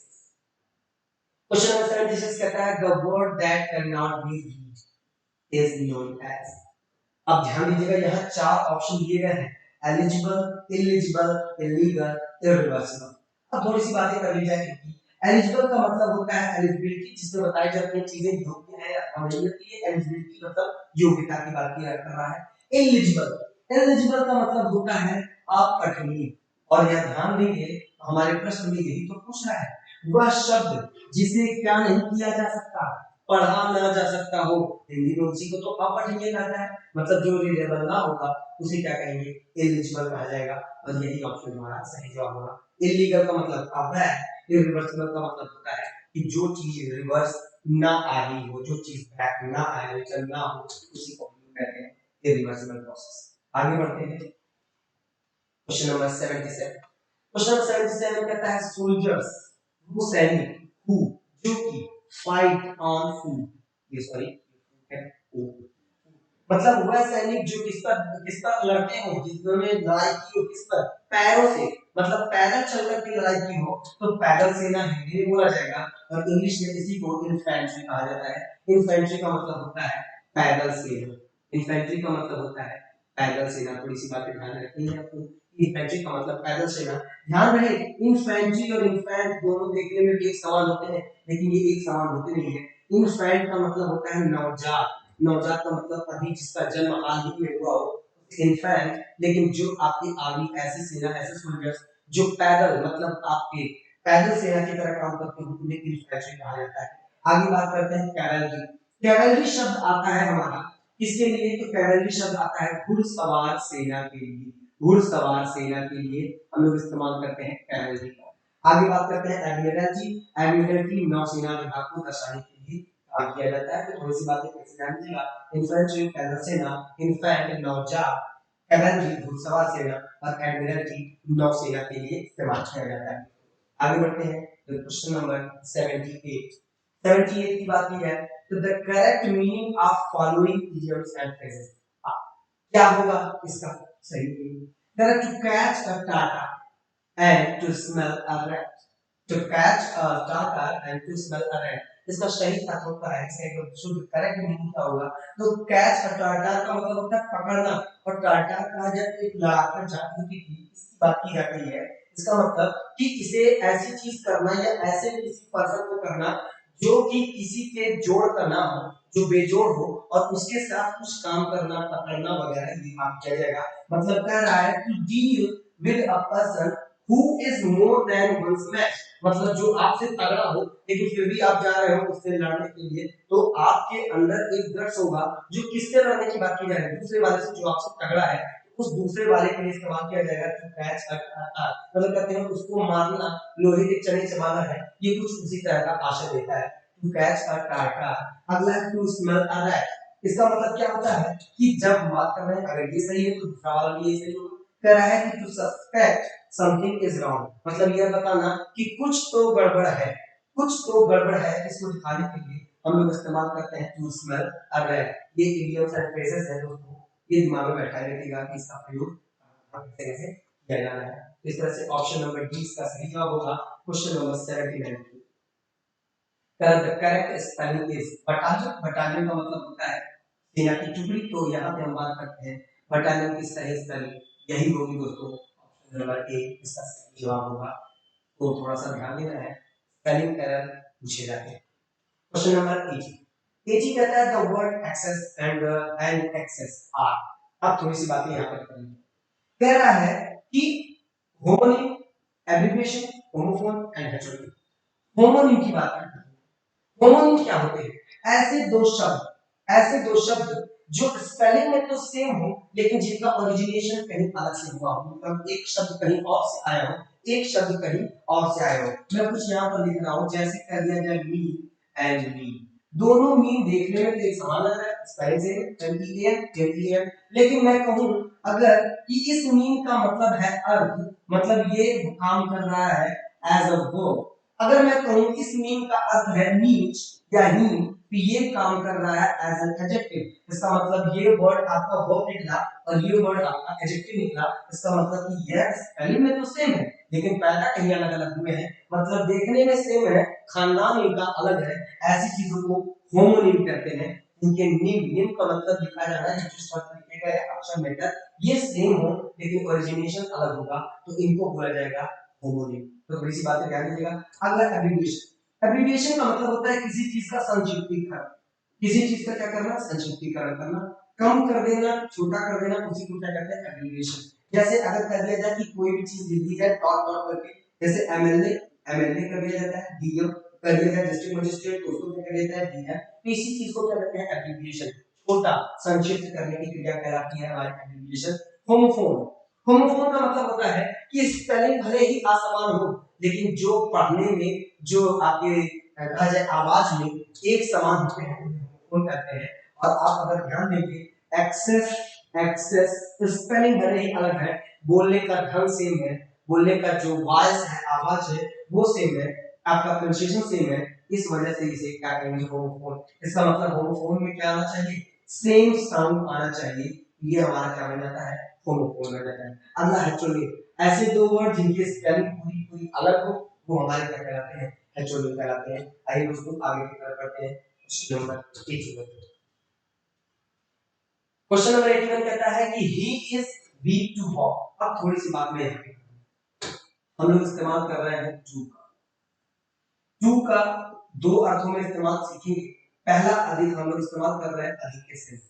क्वेश्चन नंबर 76 कहता है the word that can not be read is known as. अब ध्यान दीजिएगा यहाँ चार ऑप्शन दिए गए हैं, एलिजिबल, इलिजिबल, इलीगल, इरिवर्सिबल। अब थोड़ी सी बातें कर ली जाएगी। एलिजिबल का मतलब होता है एलिजिबिलिटी, जिसमें बताई जाती है चीजें योग्य है या नहीं होती है। एलिजिबिलिटी मतलब योग्यता की बात किया कर रहा है। इलिजिबल, एलिजिबल का मतलब होता है अपठनीय। और यह ध्यान देंगे हमारे प्रश्न में यही तो पूछ रहा है, वह शब्द जिसे क्या नहीं किया जा सकता, पढ़ा ना जा सकता हो। हिंदी में उसी को तो अपठनीय कहता है, मतलब जो रीडेबल ना होगा उसे क्या कहेंगे, इलिजिबल कहा जाएगा। और यही ऑप्शन हमारा सही जवाब होगा। इलीगल का मतलब अवैध, इरिवर्सिबल का मतलब होता है कि जो चीज रिवर्स ना आ रही हो, जो चीज बैक ना आए, रिटर्न ना हो, उसी को हम कहते हैं इरिवर्सिबल प्रोसेस। आगे बढ़ते हैं क्वेश्चन नंबर 77। क्वेश्चन नंबर 77 कहता है सोल्जर्स, वो सैनिक, हु जो कि फाइट ऑन फूट, ये सॉरी है मतलब वह सैनिक जो किस पर लड़ते हो, जिन्होंने लड़ाई की हो किस पर, पैरों से, मतलब पैदल चलकर की लड़ाई की हो, तो पैदल सेना हिंदी में बोला जाएगा। और इंग्लिश में इसी को इन्फेंट्री कहा जाता है। इन्फेंट्री का मतलब होता है पैदल सेना। इन्फेंट्री का मतलब होता है पैदल सेना। थोड़ी सी बातें ध्यान रखनी है आपको, इन्फेंट्री का मतलब पैदल सेना। ध्यान रहे इन्फेंट्री और इन्फेंट दोनों देखने में भी एक समान होते हैं, लेकिन ये एक समान होते नहीं है। इन्फेंट का मतलब होता है नवजात, नवजात का मतलब अभी जिसका जन्म हाल ही में हुआ हो, इनफैंट। लेकिन जो आपकी आर्मी, ऐसी सेना, ऐसे सोल्जर्स जो पैदल, मतलब आपके पैदल सेना की तरह काम करते हैं, उन्हें इन्फैंट्री कहा जाता है। आगे बात करते हैं कैवलरी। कैवलरी शब्द आता है हमारा किसके लिए, तो कैवलरी शब्द आता है घुड़सवार सेना के लिए। घुड़सवार सेना के लिए हम लोग इस्तेमाल करते हैं कैवलरी का। आगे बात करते हैं एडमिरल्टी। एडमिरल्टी नौसेना विभाग को दर्शाने के लिए काम किया जाता है। तो थोड़ी सी बातें कैसे ध्यान दीजिएगा, इन्फेंट्री पैदल सेना, इन्फैंट नौजात, कैवलरी घुड़सवार सेना, और एडमिरल्टी नौसेना के लिए इस्तेमाल किया जाता है। आगे बढ़ते हैं तो क्वेश्चन नंबर 78। 78 की बात की जाए तो the correct meaning of following idioms and phrases, क्या होगा इसका सही मीनिंग। टू कैच अ टाटा and to smell a rat, to catch a tartar and to smell a rat, इसका सही अर्थ होता है, इसका एकदम शुद्ध करेक्ट मीनिंग क्या होगा, तो कैच अ टार्टर का मतलब होता है पकड़ना। और टार्टर का जब एक लड़ाकर जाति की इसकी बात की जाती है, इसका मतलब कि इसे ऐसी चीज करना या ऐसे किसी पर्सन को करना जो कि किसी के जोड़ का ना हो, जो बेजोड़ हो, और उसके साथ कुछ काम करना, पकड़ना वगैरह, ये काम किया जाएगा। मतलब कह रहा है to deal with a person who is more than one's match, मतलब जो आपसे तगड़ा हो लेकिन फिर भी आप जा रहे हो उससे लड़ने के लिए, तो आपके अंदर एक गट्स होगा। जो किससे लड़ने की बात की जा रही है, दूसरे वाले से जो आपसे तगड़ा है, उस दूसरे वाले के लिए इस्तेमाल किया जाएगा टू कैच अ कार, मतलब कहते हैं उसको मारना, लोहे के चने चबाना है, ये कुछ उसी तरह का आशय देता है टू कैच अ कार। अगला है टू स्मेल अ रैट, इसका मतलब क्या होता है कि जब बात कर रहे हैं अगर ये सही है तो दूसरा वाला भी ये सही होगा। कह रहा है कि to suspect something is wrong, मतलब यह बताना कि कुछ तो गड़बड़ है, कुछ तो गड़बड़ है, इसको दिखाने के लिए हम लोग इस्तेमाल करते हैं टू स्मेल अ रैट। ये इडियम्स एंड फ्रेजेस है दोस्तों, ये दिमाग में बैठाए रखिएगा कि इसका प्रयोग किस तरह से किया जाना है। इस तरह से ऑप्शन नंबर डी इसका सही जवाब होगा question number 79। Correct spelling is battalion, battalion का मतलब होता है सेना की टुकड़ी, तो यहाँ पे हम बात करते हैं बटालियन की सही स्पेलिंग यही होगी दोस्तों, ऑप्शन नंबर ए इसका सही जवाब होगा। तो थोड़ा सा ध्यान देना है, स्पेलिंग एरर पूछे जाते हैं। क्वेश्चन नंबर 80, 80 कहता है the word excess and access are. अब थोड़ी सी बातें यहाँ पर करेंगे, कह रहा है कि homonym, abbreviation, homophone and heteronym. Homonym की बात करते हैं, होमोनिम क्या होते हैं? ऐसे दो शब्द जो स्पेलिंग में तो सेम हो लेकिन जिनका ओरिजिनेशन कहीं अलग से हुआ हो, मतलब एक शब्द कहीं और से आया हो, एक शब्द कहीं और से आया हो। मैं कुछ यहाँ पर लिख रहा हूँ, जैसे कह दिया जाए मी एंड मी, दोनों मीन देखने में तो एक समान लग रहा है, स्पेलिंग से एम, लेकिन मैं कहूँ अगर कि इस मीन का मतलब है अर्थ, मतलब ये काम कर रहा है एज अ वर्ब। अगर मैं कहूँ इस मीन का अर्थ है नीच या हीन, तो ये काम कर रहा है एज एन एडजेक्टिव, इसका मतलब ये वर्ड आपका वर्ब निकला और ये वर्ड आपका एडजेक्टिव निकला, इसका मतलब कि यह स्पेलिंग में तो सेम है लेकिन पैदा कहीं अलग अलग हुए हैं, मतलब देखने में सेम है, खानदान इनका अलग है, ऐसी चीजों को होमोनिम कहते हैं। इनके निम का मतलब लिखा जा रहा है, जिस शब्द लिखे गए अक्षर लेटर ये सेम हो लेकिन ओरिजिनेशन अलग होगा तो इनको बोला जाएगा होमोनिम। तो थोड़ी सी बातें ध्यान दीजिएगा। अगला एब्रिविएशन, एब्रिविएशन का मतलब होता है किसी चीज का संक्षिप्तीकरण, किसी चीज का क्या करना, संक्षिप्तीकरण करना, कम कर देना, छोटा कर देना, उसी को क्या कहते हैं एब्रिविएशन। जैसे अगर कह दिया जाए कि कोई भी चीज लिख दी जाए डॉट डॉट करके, जैसे एमएलए, एमएलए कर दिया जाता है, डीएम कर दिया जाए, डिस्ट्रिक्ट मजिस्ट्रेट तो उसको क्या कर देता है डीएम, तो इसी चीज को क्या कहते हैं एब्रिविएशन, छोटा संक्षिप्त करने की क्रिया कहलाती है हमारी एब्रिविएशन। होमोफोन, होमोफोन का मतलब होता है कि स्पेलिंग भले ही असमान हो लेकिन जो पढ़ने में, जो आपके कहा जाए आवाज में एक समान होते हैं होमोफोन कहते हैं। और आप अगर ध्यान देंगे एक्सेस, एक्सेस स्पेलिंग भले ही अलग है, बोलने का ढंग सेम है, बोलने का जो वॉइस है, आवाज है वो सेम है, आपका प्रोनाउंसिएशन सेम है, इस वजह से इसे क्या कहेंगे होमोफोन। इसका मतलब होमोफोन में क्या आना चाहिए, सेम साउंड आना चाहिए, ये हमारा क्या बन जाता है होमोफोन बन जाता है। अगला हेटेरोनिम, ऐसे दो वर्ड जिनकी स्पेलिंग पूरी पूरी अलग हो वो हमारे क्या कहलाते हैं हेटेरोनिम कहलाते हैं। आइए दोस्तों आगे की तरफ बढ़ते हैं। क्वेश्चन नंबर 81, क्वेश्चन नंबर 81 कहता है कि he is weak to walk. अब थोड़ी सी बात में यहाँ पे हम लोग इस्तेमाल कर रहे हैं टू का, टू का दो अर्थों में इस्तेमाल सीखेंगे। पहला अधिक हम लोग इस्तेमाल कर रहे हैं अधिक के सेंस,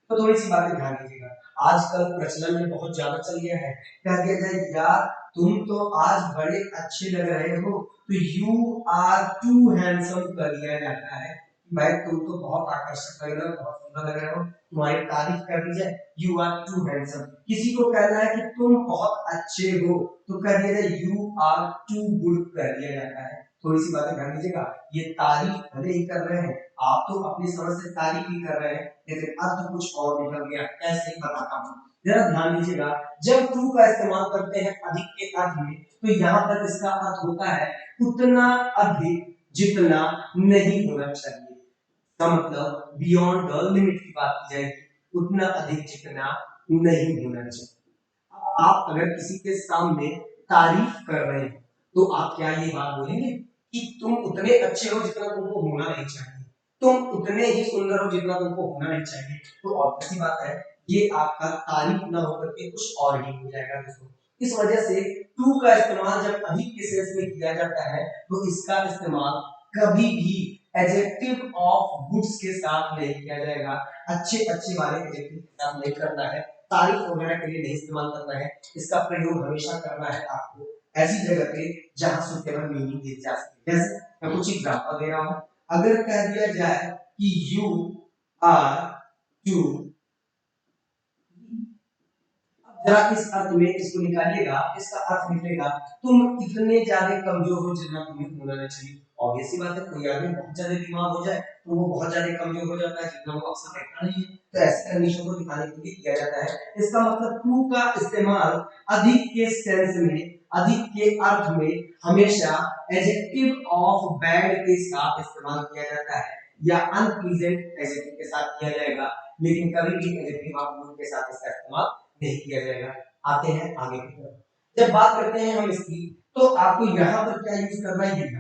तो थोड़ी सी बातें ध्यान दीजिएगा। आजकल प्रचलन में बहुत ज्यादा चल गया है, कह दिया जाए यार तुम तो आज बड़े अच्छे लग रहे हो, तो यू आर टू हैंडसम कर दिया जाता है, भाई तुम तो बहुत आकर्षक लग रहे हो, बहुत सुंदर लग रहे हो, तुम्हारी तारीफ कर दी जाए यू आर टू हैंडसम। किसी को कहना है कि तुम बहुत अच्छे हो तो कह दिया जाए यू आर टू गुड कर दिया जाता है। थोड़ी सी बातें ध्यान दीजिएगा, ये तारीफ भले ही कर रहे हैं, आप तो अपनी समझ से तारीफ ही कर रहे हैं लेकिन अर्थ कुछ और निकल गया, कैसे बताता हूँ, जरा ध्यान दीजिएगा। जब टू का इस्तेमाल करते हैं अधिक के अर्थ में तो यहाँ पर इसका अर्थ होता है उतना अधिक जितना नहीं होना चाहिए, का मतलब बियॉन्ड द लिमिट की बात की जाएगी, उतना अधिक जितना नहीं होना चाहिए। आप अगर किसी के सामने तारीफ कर रहे हैं तो आप क्या ये बात बोलेंगे कि तुम उतने अच्छे हो जितना तुमको होना नहीं चाहिए, तुम उतने ही सुंदर हो जितना तुमको होना नहीं चाहिए, तो ऑब्वियस सी बात है ये आपका तारीफ ना होकर के कुछ और ही हो जाएगा दोस्तों। इस वजह से टू का इस्तेमाल जब अधिक के सेंस में किया जाता है तो इसका इस्तेमाल कभी भी एडजेक्टिव ऑफ गुड्स के साथ नहीं किया जाएगा, अच्छे अच्छे वाले एडजेक्टिव के साथ नहीं करना है, तारीफ वगैरह के लिए नहीं इस्तेमाल करना है। इसका प्रयोग हमेशा करना है आपको ऐसी जगह पे जहां सुटेबल मीनिंग दी जा सके। जैसे मैं कुछ एग्जांपल दे रहा हूं, अगर कह दिया जाए कि यू आर टू, जरा इस अर्थ में इसको निकालिएगा, इसका अर्थ निकलेगा तुम इतने ज्यादा कमजोर हो जितना तुम्हें होना चाहिए। ऑब्वियस सी बात है, कोई आदमी बहुत ज्यादा बीमार हो जाए तो वो बहुत ज्यादा कमजोर हो जाता है जितना वो अक्सर रहता नहीं है, तो ऐसी कंडीशन को दिखाने के लिए किया जाता है। इसका मतलब टू का इस्तेमाल अधिक के सेंस में, अधिक के अर्थ में हमेशा एडजेक्टिव ऑफ बैड के साथ इस्तेमाल किया जाता है या अनप्लीजेंट एडजेक्टिव के साथ किया जाएगा, लेकिन कभी भी एडजेक्टिव ऑफ गुड के साथ इसका इस्तेमाल नहीं किया जाएगा। आते हैं आगे की तरफ। जब बात करते हैं हम इसकी, तो आपको यहाँ पर क्या यूज करना है,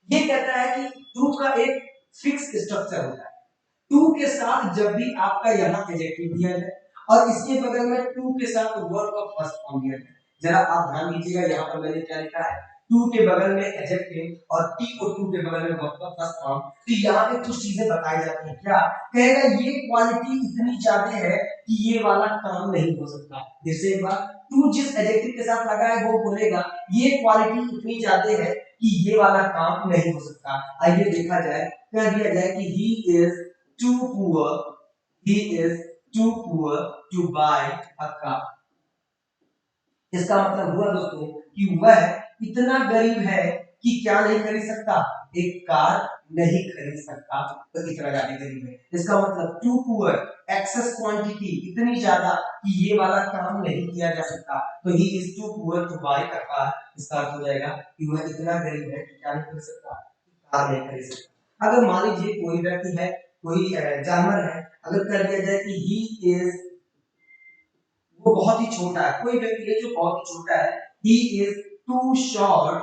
ये कहता है कि टू का एक फिक्स स्ट्रक्चर होता है। टू के साथ जब भी आपका यहाँ एडजेक्टिव दिया जाए और इसके बगल में टू के साथ वर्ब का फर्स्ट फॉर्म दिया जाए, जरा आप ध्यान दीजिएगा यहाँ पर मैंने क्या लिखा है, टू के बगल में एडजेक्टिव और टी और टू के बगल में वर्ब का फर्स्ट फॉर्म। तो यहाँ पे कुछ चीजें बताई जाती हैं, क्या कहेगा, ये क्वालिटी इतनी ज्यादा है कि ये वाला काम नहीं हो सकता। जैसे एक बार टू जिस एडजेक्टिव के साथ लगा है वो बोलेगा ये क्वालिटी इतनी ज्यादा है कि ये वाला काम नहीं हो सकता। आइए देखा जाए, कह दिया जाए कि he is too poor, he is too poor to buy a car। इसका मतलब हुआ दोस्तों कि वह इतना गरीब है कि क्या नहीं खरीद सकता, एक कार नहीं खरीद सकता, तो इतना ज्यादा गरीब है। इसका मतलब टू पुअर, एक्सेस क्वांटिटी, इतनी ज्यादा कि ये वाला काम नहीं किया जा सकता, तो he is too poor to buy a car. इसका अर्थ हो जाएगा कि वह इतना गरीब है कि क्या नहीं खरीद सकता, कार नहीं खरीद सकता। अगर मान लीजिए कोई व्यक्ति है, कोई जानवर है, अगर कर दिया जाए कि ही इज, वो बहुत ही छोटा है, कोई व्यक्ति है जो बहुत ही छोटा है, he is too short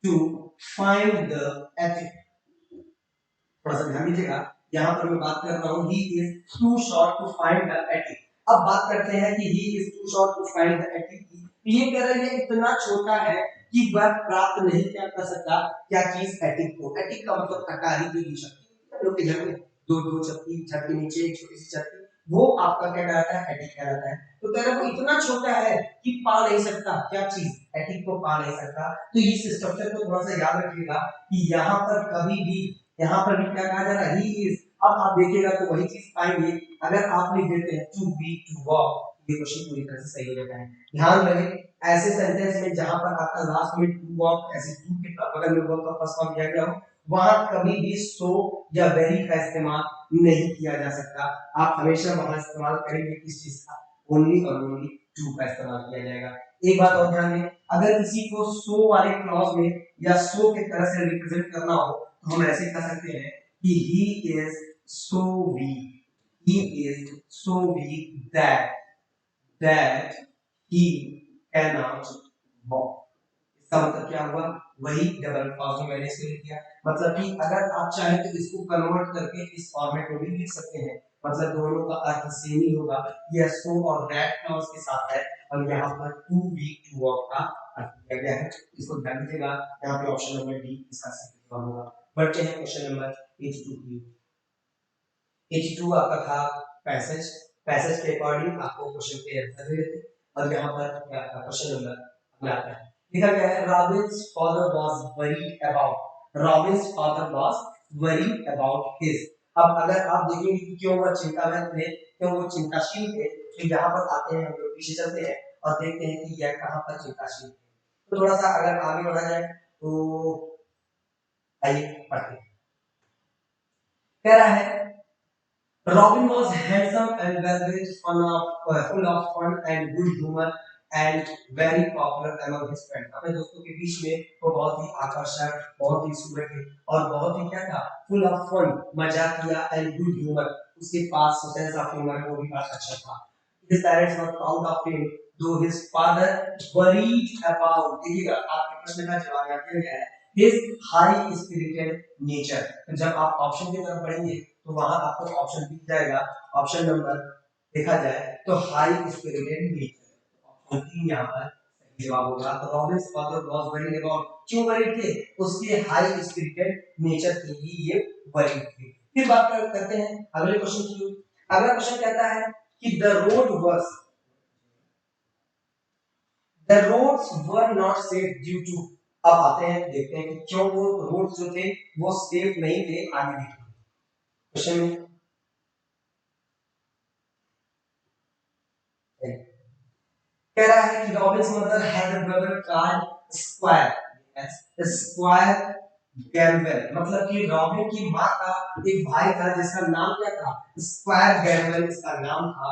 to find the attic। थोड़ा सा ध्यान दीजिएगा, यहाँ पर मैं बात कर रहा हूँ he is too short to find the attic। अब बात करते हैं कि he is too short to find the attic की, ये कह रहा है इतना छोटा है कि वह प्राप्त नहीं क्या कर सकता, क्या चीज, एटिक को। एटिक का मतलब अटारी जो छत, लोग के घर में दो दो छत की, छत के नीचे एक छोटी सी छत की, वो आपका क्या कहलाता है, एटिक कहलाता है। तो कह रहा है वो इतना छोटा है कि पा नहीं सकता, क्या चीज, एटिक को पा नहीं सकता। तो इस स्ट्रक्चर को थोड़ा सा याद रखिएगा कि यहाँ पर कभी भी, यहाँ पर भी क्या कहा जा रहा है, ही इज। अब आप देखिएगा तो वही चीज पाएंगे, अगर आप लिख देते हैं टू बी टू वॉक, ये क्वेश्चन पूरी तरह से सही हो जाता है। ध्यान रहे ऐसे सेंटेंस में जहां पर आपका लास्ट में टू वॉक, ऐसे टू के बगल में वर्ब का फर्स्ट फॉर्म दिया गया हो, वहां कभी भी सो या वेरी का इस्तेमाल नहीं किया जा सकता। आप हमेशा वहां इस्तेमाल करेंगे किस चीज का, ओनली और ओनली टू का इस्तेमाल किया जाएगा। एक बात और ध्यान दें, अगर किसी को सो वाले क्लॉज में या सो के तरह से रिप्रेजेंट करना हो तो हम ऐसे कह सकते हैं कि he is so weak, he is so weak that he cannot walk। इसका मतलब क्या हुआ, वही डबल क्लॉज में मैंने इसको लिख दिया। मतलब कि अगर आप चाहें तो इसको कन्वर्ट करके इस फॉर्मेट में भी लिख सकते हैं, मतलब दोनों का अर्थ सेम ही होगा। ये सो और दैट क्लॉज के साथ है और यहाँ पर टू वीक टू वॉक का अर्थ दिया गया है। इसको ध्यान दीजिएगा, यहाँ पे ऑप्शन नंबर डी इसका सही जवाब होगा। बढ़ते हैं क्वेश्चन नंबर 82 की। 82 आपका था पैसेज, पैसेज के अकॉर्डिंग आपको क्वेश्चन के आंसर दे देते और यहाँ पर क्या आपका क्वेश्चन नंबर अगला आता है। लिखा गया है Robins father was worried about, Robins father was worried about his. अब अगर आप देखेंगे कि क्यों वह चिंतामय थे, क्यों वो चिंताशील थे, तो यहाँ पर आते हैं, हम लोग पीछे चलते हैं और देखते हैं कि यह कहाँ पर चिंताशील थे। तो थोड़ा सा अगर आगे बढ़ा जाए तो आइए पढ़ते हैं। कह रहा है Robin was handsome and well-built, full of fun and good humor, and very popular among his friends। अपने दोस्तों के बीच में वो बहुत ही आकर्षक, बहुत ही सुंदर और बहुत ही क्या था, full of fun, मजाकिया and good humor। उसके पास सेंस ऑफ ह्यूमर वो भी बहुत अच्छा था। His parents were proud of him, though his father worried about, देखिएगा आपके प्रश्न का जवाब यहाँ दिया गया है, his high spirited nature। तो जब आप ऑप्शन की तरफ बढ़ेंगे तो वहां आपको ऑप्शन दिख जाएगा, ऑप्शन नंबर देखा जाए तो हाई स्पिरिटेड नेचर, ऑप्शन 3 यहां पर सही जवाब होगा। तो Robins father was worried about, क्यों वरीड थे, उसके हाई स्पिरिटेड नेचर के लिए ये वरीड थे। फिर बात करते हैं अगले क्वेश्चन की। अगला क्वेश्चन कहता है कि the roads were not safe due to. अब आते हैं देखते हैं कि क्यों वो रोड्स जो थे वो सेफ नहीं थे। आगे देखिए क्वेश्चन में कह रहा है कि Robins mother had a brother called square, square Gamble, मतलब कि रॉबिन की माँ का एक भाई था जिसका नाम क्या था, स्क्वायर गैम्बल इसका नाम था,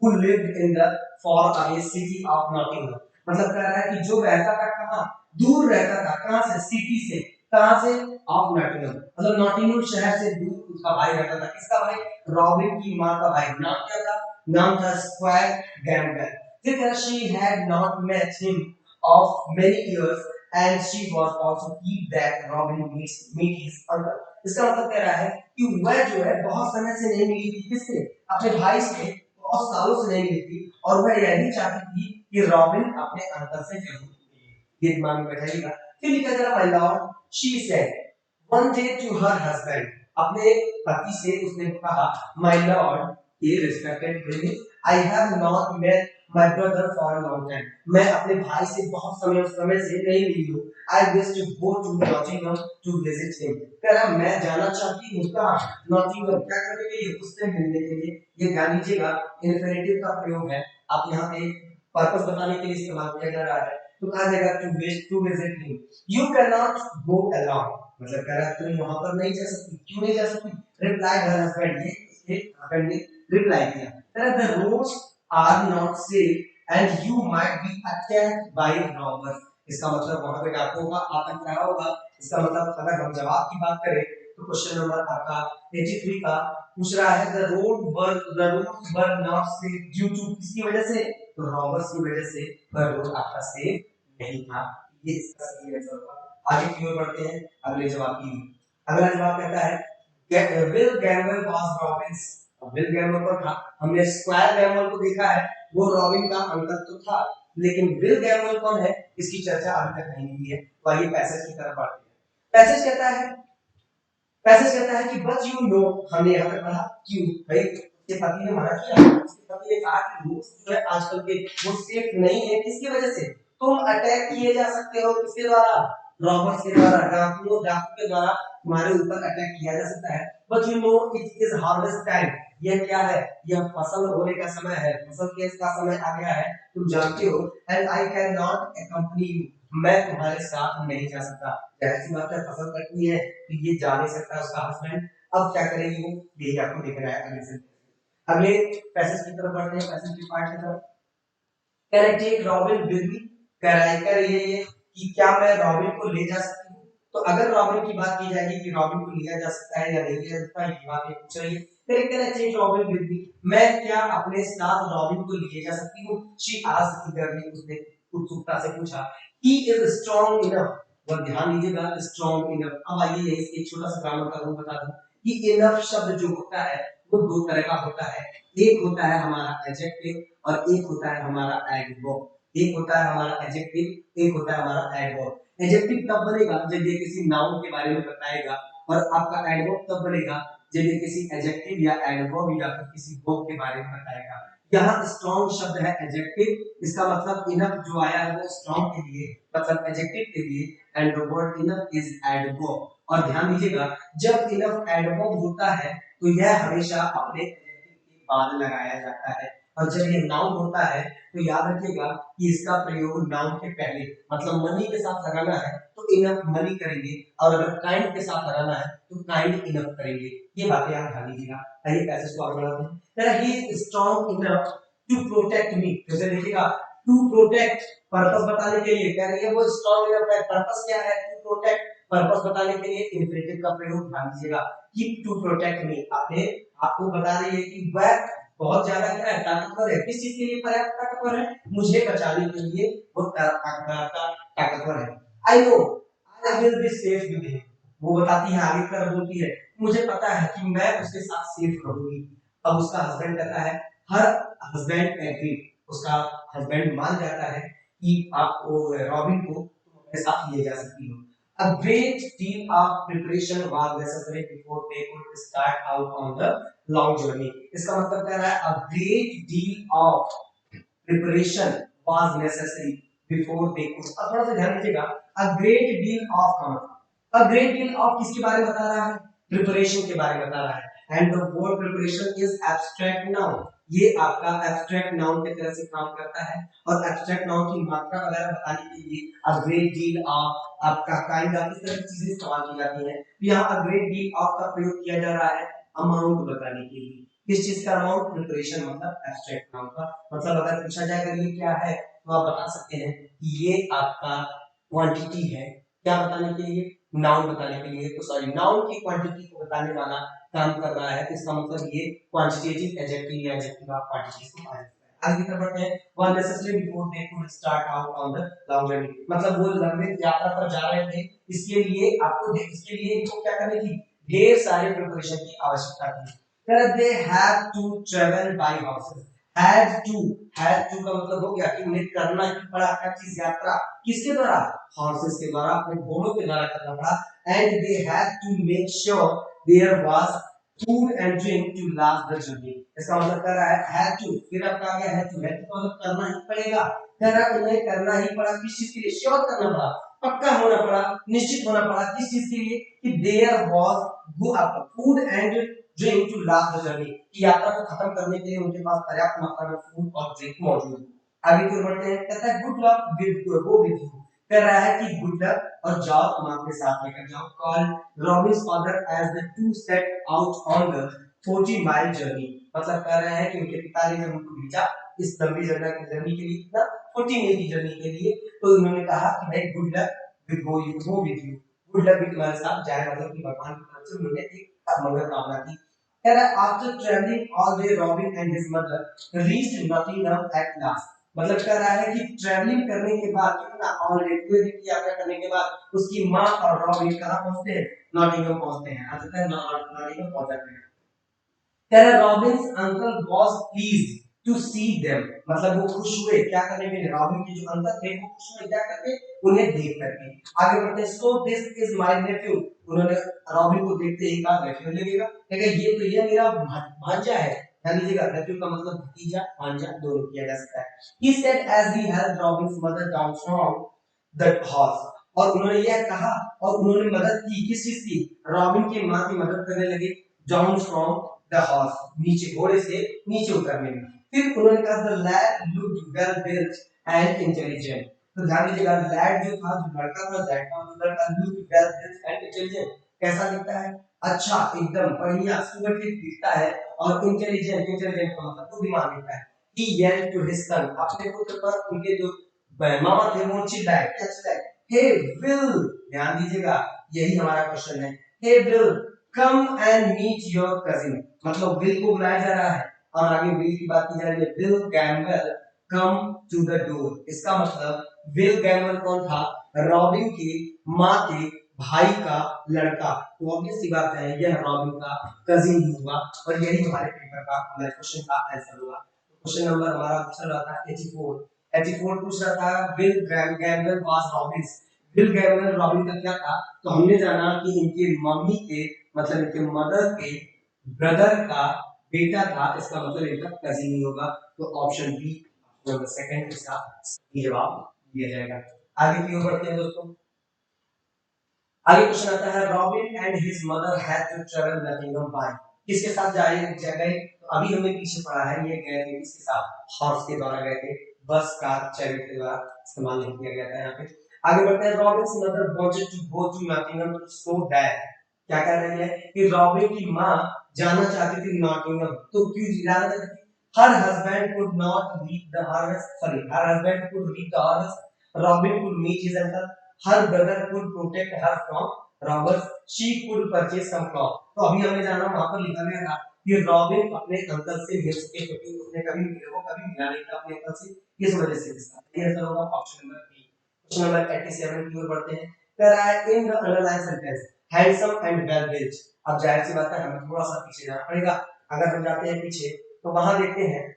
who lived in the far away city of Nottingham। मतलब कह रहा है कि जो रहता था कहाँ, दूर रहता था, कहाँ से, सिटी से, कहाँ से, ऑफ नॉटिंघम, मतलब नॉटिंघम शहर से दूर उसका भाई रहता था। किसका भाई, रॉबिन की माँ का भाई। नाम क्या था, नाम था स्क्वायर गैम्बल। फिर she had not met him of many years and she was also pleased that Robin meet his uncle। इसका मतलब कह रहा है कि वह जो है बहुत समय से नहीं मिली थी, किससे, अपने भाई से, बहुत सालों से नहीं मिली थी, और वह यह भी चाहती थी कि रॉबिन अपने अंकल से जरूर मिले। ये दिमाग में बैठाइएगा। फिर लिखा जा रहा, my lord, she said one day to her husband, अपने पति से उसने कहा, माय लॉर्ड, ये respected prince, I have not met my brother for a long time, मैं अपने भाई से बहुत समय से नहीं मिली हूँ। I wish to go to Nottingham to visit him, कह रहा मैं जाना चाहती हूँ कहाँ, नॉटिंघम, क्या करने के लिए, उससे मिलने के लिए। ये ध्यान दीजिएगा, इन्फिनिटिव का प्रयोग है, आप यहाँ पे पर्पस बताने के लिए इस्तेमाल किया जा रहा है। तो कहा जाएगा to wish to visit him, you can not go along, मतलब कह रहा है तुम वहां पर नहीं जा सकती, क्यों नहीं जा सकती, रिप्लाई हर हस्बैंड, ये उसके हस्बैंड ने रिप्लाई किया, कह रहा the roads are not safe and you might be attacked by robbers. इसका मतलब वहां पे डाकुओं का आतंक रहा होगा। इसका मतलब अगर हम जवाब की बात करें तो क्वेश्चन नंबर आपका 83 का पूछ रहा है the road were not safe due to, किसकी वजह से, तो रॉबर्स की वजह से वह रोड आपका सेफ नहीं था। ये इसका सही आंसर होगा। आगे की ओर बढ़ते हैं अगले जवाब की। अगला जवाब कहता है Will Gamble was Robins, will Gamble पर था, हमने स्क्वायर गैम्बल को देखा है, वो रॉबिन का अंकल तो था, लेकिन विल गैम्बल कौन है, इसकी चर्चा अभी तक नहीं हुई है। तो आइए पैसेज की तरफ बढ़ते हैं। पैसेज कहता है कि बट यू नो, हमने यहाँ पे पढ़ा क्यों भाई, उसके पति ने मना किया, उसके पति ने कहा कि रूट्स जो है आजकल के वो सेफ नहीं है, किसकी वजह से, तुम अटैक किए जा सकते हो, किसके द्वारा, रॉबर्स के द्वारा, डाकू के द्वारा तुम्हारे ऊपर अटैक किया जा सकता है। But you know it is harvest time, यह क्या है, यह फसल होने का समय है, फसल के का समय आ गया है, तुम जानते हो, and I can not accompany you, मैं तुम्हारे साथ नहीं जा सकता। ऐसी बात है, फसल कटनी है तो ये जा नहीं सकता उसका हस्बैंड। अब क्या करेगी वो, यही आपको दिख रहा है अगले से। अगले पैसेज की तरफ बढ़ते हैं, पैसेज की पार्ट की तरफ। Can I take Robin with me, कह रहा है कर ये कि क्या मैं रॉबिन को ले जा सकती हूँ। तो अगर रॉबिन की बात की जाएगी कि रॉबिन को लिया जा सकता है या नहीं लिया जा सकता है, ये बात ये पूछ रही है। फिर can I take Robin with me, मैं क्या अपने साथ रॉबिन को लिए जा सकती हूँ। शी आस्क्ड ईगरली, उसने उत्सुकता से पूछा। ही इज स्ट्रांग इनफ, और ध्यान दीजिएगा स्ट्रांग इनफ। अब आइए यही एक छोटा सा ग्रामर का रूल बता दूं कि इनफ शब्द जो होता है वो दो तरह का होता है। एक होता है हमारा एडजेक्टिव और एक होता है हमारा एडवर्ब। एक होता है हमारा एडजेक्टिव, एक होता है हमारा एडवर्ब। एडजेक्टिव तब बनेगा जब ये किसी नाउन के बारे में बताएगा, और आपका एडवर्ब तब बनेगा जब ये किसी एडजेक्टिव या एडवर्ब या फिर किसी वर्ब के बारे में बताएगा। यहाँ स्ट्रॉन्ग शब्द है एडजेक्टिव, इसका मतलब इनफ जो आया है वो स्ट्रॉन्ग के लिए, मतलब एडजेक्टिव के लिए, and the word enough is adverb. और ध्यान दीजिएगा जब इनफ एडवर्ब होता है तो यह हमेशा अपने एडजेक्टिव के बाद लगाया जाता है, और जब ये नाउन होता है तो याद रखिएगा कि इसका प्रयोग नाउन के पहले, मतलब मनी के साथ लगाना है तो इनफ मनी करेंगे, और अगर काइंड के साथ लगाना है तो काइंड इनफ करेंगे। ये बातें आप ध्यान दीजिएगा। आइए पैसेज को आगे बढ़ाते हैं। That he is strong enough to protect me, जैसे देखिएगा to protect, पर्पस बताने के लिए कह रही है वो strong enough है, पर्पस क्या है, to protect, पर्पस बताने के लिए इंफिनिटिव का प्रयोग ध्यान दीजिएगा कि to protect me, आपने आपको बता रही है कि वह बहुत ज्यादा क्या है, ताकतवर है, किस चीज के लिए पर्याप्त ताकतवर है, मुझे बचाने के लिए वो ताकतवर है। I know I will be safe with him, वो बताती है आगे कर बोलती है मुझे पता है कि मैं उसके साथ सेफ रहूंगी। अब उसका हस्बैंड कहता है, हर हस्बैंड एग्री, उसका हस्बैंड मान जाता है कि आप रॉबिन को तुम अपने साथ ले जा सकती हो। A great deal of preparation was necessary before they could start out on the long journey। इसका मतलब कह रहा है a great deal of preparation was necessary before they could। अब थोड़ा सा ध्यान दीजिएगा, a great deal of का मतलब, a great deal of किसके बारे में बता रहा है, प्रिपरेशन के बारे में बता रहा है, and the word preparation is abstract noun। ये आपका एब्स्ट्रैक्ट नाउन की तरह से काम करता है और एब्स्ट्रैक्ट नाउन की मात्रा वगैरह बताने के लिए अ ग्रेट डील ऑफ आपका काइंड ऑफ इस तरह की चीजें इस्तेमाल की जाती हैं। तो यहाँ अ ग्रेट डील ऑफ का प्रयोग किया जा रहा है अमाउंट बताने के लिए। किस चीज का अमाउंट? प्रिपरेशन मतलब एब्स्ट्रैक्ट नाउन का मतलब अगर पूछा जाएगा ये क्या है तो आप बता सकते हैं कि ये आपका क्वांटिटी है। क्या बताने के लिए? नाउन बताने के लिए। तो सॉरी नाउन की क्वांटिटी को बताने वाला काम कर रहा है तो इसका मतलब ये क्वांटिटेटिव एडजेक्टिव या एडजेक्टिव ऑफ क्वांटिटी को आ जाता है। आगे की तरफ बढ़ते हैं। One necessary before they could start out on the long journey मतलब वो लंबी यात्रा पर जा रहे थे इसके लिए इनको क्या करनी थी? ढेर सारे प्रिपरेशन की आवश्यकता थी। फिर they have to travel by horses. Had to का मतलब हो गया कि उन्हें करना ही पड़ा क्या चीज? यात्रा। किसके द्वारा? हॉर्सेस के द्वारा, अपने घोड़ों के द्वारा करना पड़ा। And they had to make sure there was food and drink to last the journey. इसका मतलब कर रहा है हैड टू, फिर अब क्या गया है टू, है तो मतलब करना ही पड़ेगा। कर रहा उन्हें करना ही पड़ा किस चीज के लिए? श्योर करना पड़ा, पक्का होना पड़ा, निश्चित होना पड़ा किस चीज के लिए? कि there was food and drink to last the journey कि यात्रा को खत्म करने के लिए उनके पास पर्याप्त मात्रा में फूड और ड्रिंक मौजूद हो। आगे की ओर बढ़ते हैं। कहता है good luck with go with you. कह रहा है कि गुड लक और जाओ तुम आपके साथ लेकर जाओ। Call Robin's father as the two set out on the 40 mile journey मतलब कह रहे हैं कि उनके पिता ने जब उनको भेजा इस लंबी जर्नी के लिए कितना 40 मील की जर्नी के लिए तो उन्होंने कहा कि भाई good luck with go with you, good luck भी तुम्हारे साथ जाए मतलब कि भगवान की तरफ से उन्होंने एक मंगल कामना की। कह रहा है after travelling all day robin and his mother reached Nottingham at last मतलब कह रहा है कि ट्रैवलिंग करने के बाद कितना ऑलरेडी पूरे दिन की यात्रा करने के बाद उसकी मां और रॉबिन कहां पहुंचते हैं? नॉटिंघम पहुंचते हैं। अंततः नॉटिंघम पहुंच जाते हैं। कह रहा Robin's uncle was pleased to see them मतलब वो खुश हुए क्या करने के लिए? रॉबिन के जो अंकल थे वो खुश हुए क्या करके? उन्हें देख करके। आगे बढ़ते हैं। So this is my Neiphiu उन्होंने रॉबिन को देखते ही कहा नेफ्यू लगेगा कहेगा ये मेरा भांजा है। ध्यान दीजिएगा नेफ्यू का मतलब भतीजा भांजा दोनों किया जा सकता है। He said as he help Robin's mother down from the horse और उन्होंने यह कहा और उन्होंने मदद की किस चीज की? रॉबिन की मां की मदद करने लगे डाउन फ्रॉम द हॉर्स नीचे घोड़े से नीचे उतरने में। फिर उन्होंने कहा the lad looked well built and intelligent तो ध्यान दीजिएगा लैड जो था जो लड़का था दैट था जो लड़का looked well built and intelligent कैसा दिखता है? अच्छा एकदम बढ़िया सुगठित दिखता है और इंटेलिजेंट का मतलब बुद्धिमान दिखता है। ही येल्ड टू हिज सन अपने पुत्र पर उनके जो मामा थे वो चिल्लाए क्या चिल्लाए? हे विल ध्यान दीजिएगा यही हमारा क्वेश्चन है। He will come and meet your cousin मतलब विल को बुलाया जा रहा है और आगे विल की बात की जा रही है। Will Gamble come to the door इसका मतलब विल गैम्बल कौन था? रॉबिन की मां के भाई का लड़का तो ऑब्वियस सी बात है यह रॉबिन का कजिन ही हुआ और यही हमारे पेपर का हमारे क्वेश्चन का आंसर हुआ। क्वेश्चन नंबर हमारा चल रहा था 84 पूछ रहा था will Gamble was Robins will Gamble robin का क्या था? तो हमने जाना कि इनके मम्मी के मतलब इनके मदर के ब्रदर का बेटा था इसका मतलब इनका कजिन ही होगा। तो ऑप्शन बी नंबर सेकंड इसका सही जवाब दिया जाएगा। आगे की ओर बढ़ते हैं दोस्तों। आगे क्वेश्चन आता है Robin and his mother had to travel Nottingham by किसके साथ गए? तो अभी हमने पीछे पढ़ा है ये गए थे किसके साथ? हॉर्स के द्वारा गए थे बस कार चैरिट के द्वारा इस्तेमाल नहीं किया गया था यहाँ पे। आगे बढ़ते हैं Robin's mother wanted to go to Nottingham to so that क्या कह रहे हैं कि रॉबिन की मां जाना चाहती थी नॉटिंघम तो क्यों जाना चाहती थी? Her husband could not read the harvest sorry her husband could read the harvest Robin could meet his uncle her brother could protect her from robbers she could purchase some cloth तो अभी हमने जाना वहां पर लिखा गया था कि रॉबिन अपने अंकल से मिल सके क्योंकि उसने कभी मिला नहीं था अपने अंकल से इस वजह से इसका ये आंसर होगा option number B. Question number 87 की ओर बढ़ते हैं। कह रहा है in the underline sentence handsome and well built अब जाहिर सी बात है हमें थोड़ा सा पीछे जाना पड़ेगा। अगर हम जाते हैं पीछे तो वहां देखते हैं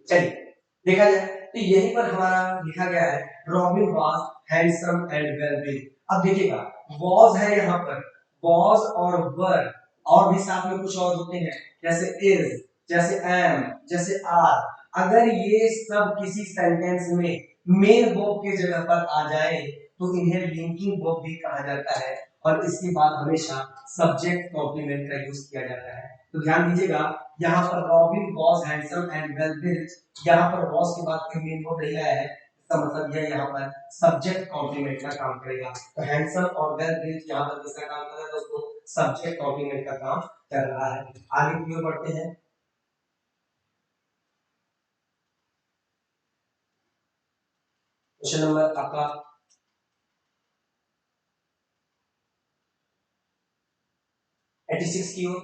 चलिए देखा जाए तो यहीं पर हमारा लिखा गया है robin was handsome and well built. अब देखिएगा वाज है यहाँ पर वाज और वर और भी साथ में कुछ और होते हैं जैसे इज जैसे एम जैसे आर अगर ये सब किसी सेंटेंस में मेन वर्ब के जगह पर आ जाए तो इन्हें लिंकिंग वर्ब भी कहा जाता है और इसके बाद हमेशा सब्जेक्ट कॉम्प्लीमेंट का यूज किया जाता है। तो ध्यान दीजिएगा, यहाँ पर robin was handsome and well built, यहाँ पर वॉज के बाद कोई मेन वर्ड नहीं आया है, इसका मतलब यह यहाँ पर सब्जेक्ट कॉम्प्लीमेंट का काम करेगा। तो हैंडसम और वेल बिल्ट यहाँ पर किसका काम कर रहा है दोस्तों, सब्जेक्ट कॉम्प्लीमेंट का काम कर रहा है। आगे की ओर बढ़ते हैं। क्वेश्चन नंबर आपका 86 की ओर।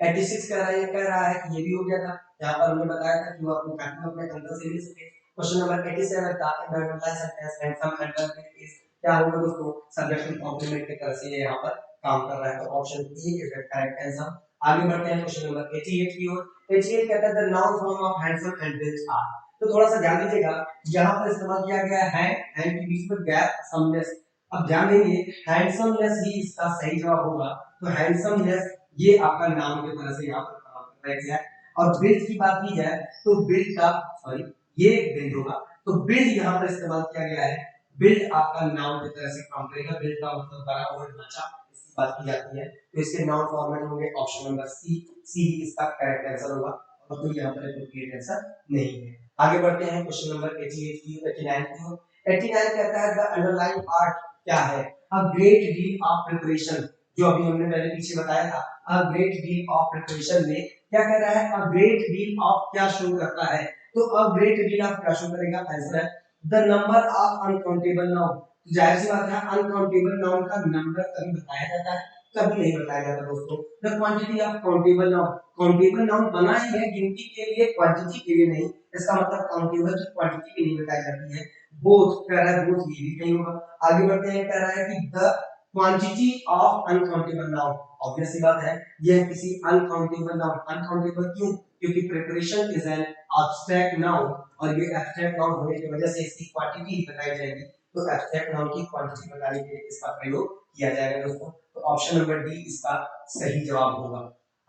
86 कह रहा है कि ये भी हो गया था, यहाँ पर हमने बताया था कि वो अपनी कॉपी अपने अंदर से ले सके। क्वेश्चन नंबर 87 था underline sentence handsome and well is क्या होगा दोस्तों, सब्जेक्ट कॉम्प्लीमेंट की तरह से ये यहाँ पर काम कर रहा है। तो option A is the correct answer. आगे बढ़ते हैं क्वेश्चन नंबर 88 की ओर। 88 कहता है the noun form of handsome and built are. तो थोड़ा सा ध्यान दीजिएगा, यहाँ पर इस्तेमाल किया गया है एंड के बीच में गैप समनेस। अब ध्यान देंगे हैंडसमनेस ही इसका सही जवाब होगा। तो हैंडसमनेस ये आपका नाम की तरह से यहाँ पर काम कर रहा है। और बिल्ड की बात की जाए तो बिल्ड का सॉरी ये बिल्ड होगा, तो बिल्ड यहाँ पर इस्तेमाल किया गया है। बिल्ड आपका नाउन की तरह से काम करेगा, बिल्ड का मतलब बना हुआ ढांचा, इसकी बात की जाती है। तो इसके नाउन फॉर्मेट होंगे ऑप्शन नंबर सी, सी इसका करेक्ट आंसर होगा, और कोई यहाँ पर एप्रोप्रिएट आंसर नहीं है। आगे बढ़ते हैं क्वेश्चन नंबर 88 की 89 की। 89 कहता है द अंडरलाइन पार्ट क्या है, a great deal of preparation, जो अभी हमने पहले पीछे बताया था। A great deal of preparation में क्या कह रहा है, अ ग्रेट डील ऑफ क्या शो करता है, तो अ ग्रेट डील ऑफ क्या शो करेगा, आंसर है the number of uncountable noun. जाहिर सी बात है अनकाउंटेबल नाउन का नंबर कभी बताया जाता है, कभी नहीं बताया जाता दोस्तों। The quantity of countable noun, countable noun बना ही है गिनती के लिए, क्वांटिटी के लिए नहीं, इसका मतलब काउंटेबल की क्वांटिटी भी नहीं बताई जाती है। बोथ कह रहा है, बोथ ये भी नहीं होगा। आगे बढ़ते हैं, कह रहा है कि the quantity of uncountable noun, obvious सी बात है यह किसी अनकाउंटेबल नाउन, अनकाउंटेबल क्यों, क्योंकि preparation is an abstract noun, और ये एब्स्ट्रैक्ट नाउन होने की वजह से इसकी क्वांटिटी ही बताई जाएगी। तो एब्स्ट्रैक्ट नाउन की क्वांटिटी बताने के लिए इसका प्रयोग किया जाएगा दोस्तों। तो ऑप्शन नंबर डी इसका सही जवाब होगा।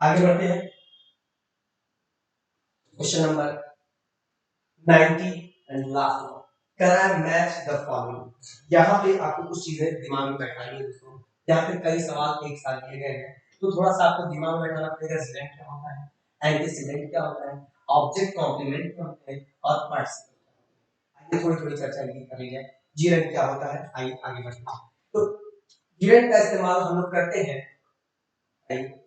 आगे बढ़ते हैं question number 90 and last one, कह रहा है मैच द फॉलोइंग। यहाँ पे आपको कुछ चीजें दिमाग में बैठानी है दोस्तों, यहाँ पे कई सवाल एक साथ दिए गए हैं, तो थोड़ा सा आपको दिमाग में बैठाना पड़ेगा। रिजल्ट क्या होता है, एंटीसीडेंट क्या होता है, ऑब्जेक्ट कॉम्प्लीमेंट क्या होता है, और पार्टिसिपल। आइए थोड़ी थोड़ी चर्चा कर ली जाए। जीरेंट क्या होता है, आइए आगे बढ़ते हैं। तो जीरेंट का इस्तेमाल हम लोग करते हैं,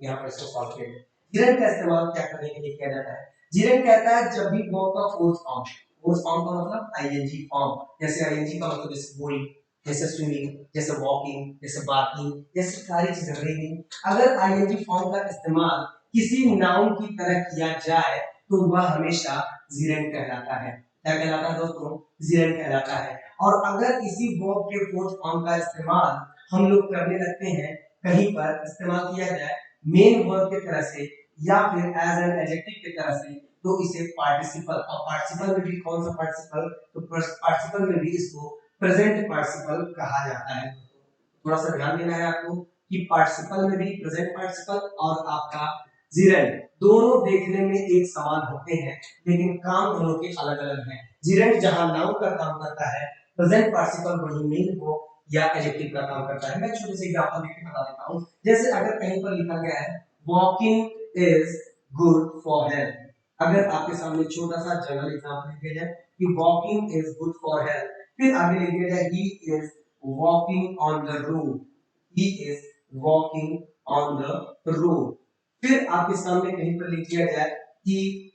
यहाँ पर इसको सॉल्व करेंगे। जीरेंट का इस्तेमाल क्या करने के लिए किया जाता है, जीरेंट कहता है जब भी वर्ब का फोर्स फॉर्म, फोर्स फॉर्म का मतलब आईएनजी फॉर्म, जैसे आईएनजी का मतलब जैसे गोइंग, जैसे स्विमिंग, जैसे वॉकिंग, जैसे बार्किंग, जैसे सारी चीजें रीडिंग, अगर आईएनजी फॉर्म का इस्तेमाल किसी नाउन की तरह किया जाए तो वह हमेशा जीरेंट कहलाता है। क्या कहलाता है दोस्तों, जीरेंट कहलाता है। और अगर इसी वर्ब के फोर्स फॉर्म का इस्तेमाल हम लोग करने लगते हैं, कहीं पर इस्तेमाल किया जाए मेन वर्ब की तरह से या फिर एज एन एडजेक्टिव की तरह से, तो इसे पार्टिसिपल, और पार्टिसिपल में भी कौन सा पार्टिसिपल, तो पार्टिसिपल में भी इसको प्रेजेंट पार्टिसिपल कहा जाता है। थोड़ा सा ध्यान देना है आपको कि पार्टिसिपल में भी प्रेजेंट पार्टिसिपल और आपका जीरेंट दोनों देखने में एक समान होते हैं, लेकिन काम दोनों के अलग अलग हैं। जीरेंट जहां नाउन का काम करता है, प्रेजेंट पार्टिसिपल वही मेन को या एडजेक्टिव का काम करता है। मैं छोटे से एग्जांपल देके बता देता हूं, जैसे अगर कहीं पर लिखा गया है walking is good for health, अगर आपके सामने छोटा सा जनरल एग्जांपल लिख दिया जाए कि walking is good for health, फिर आगे लिख दिया जाए he is walking on the road, he is walking on the road, फिर आपके सामने कहीं पर लिख दिया जाए कि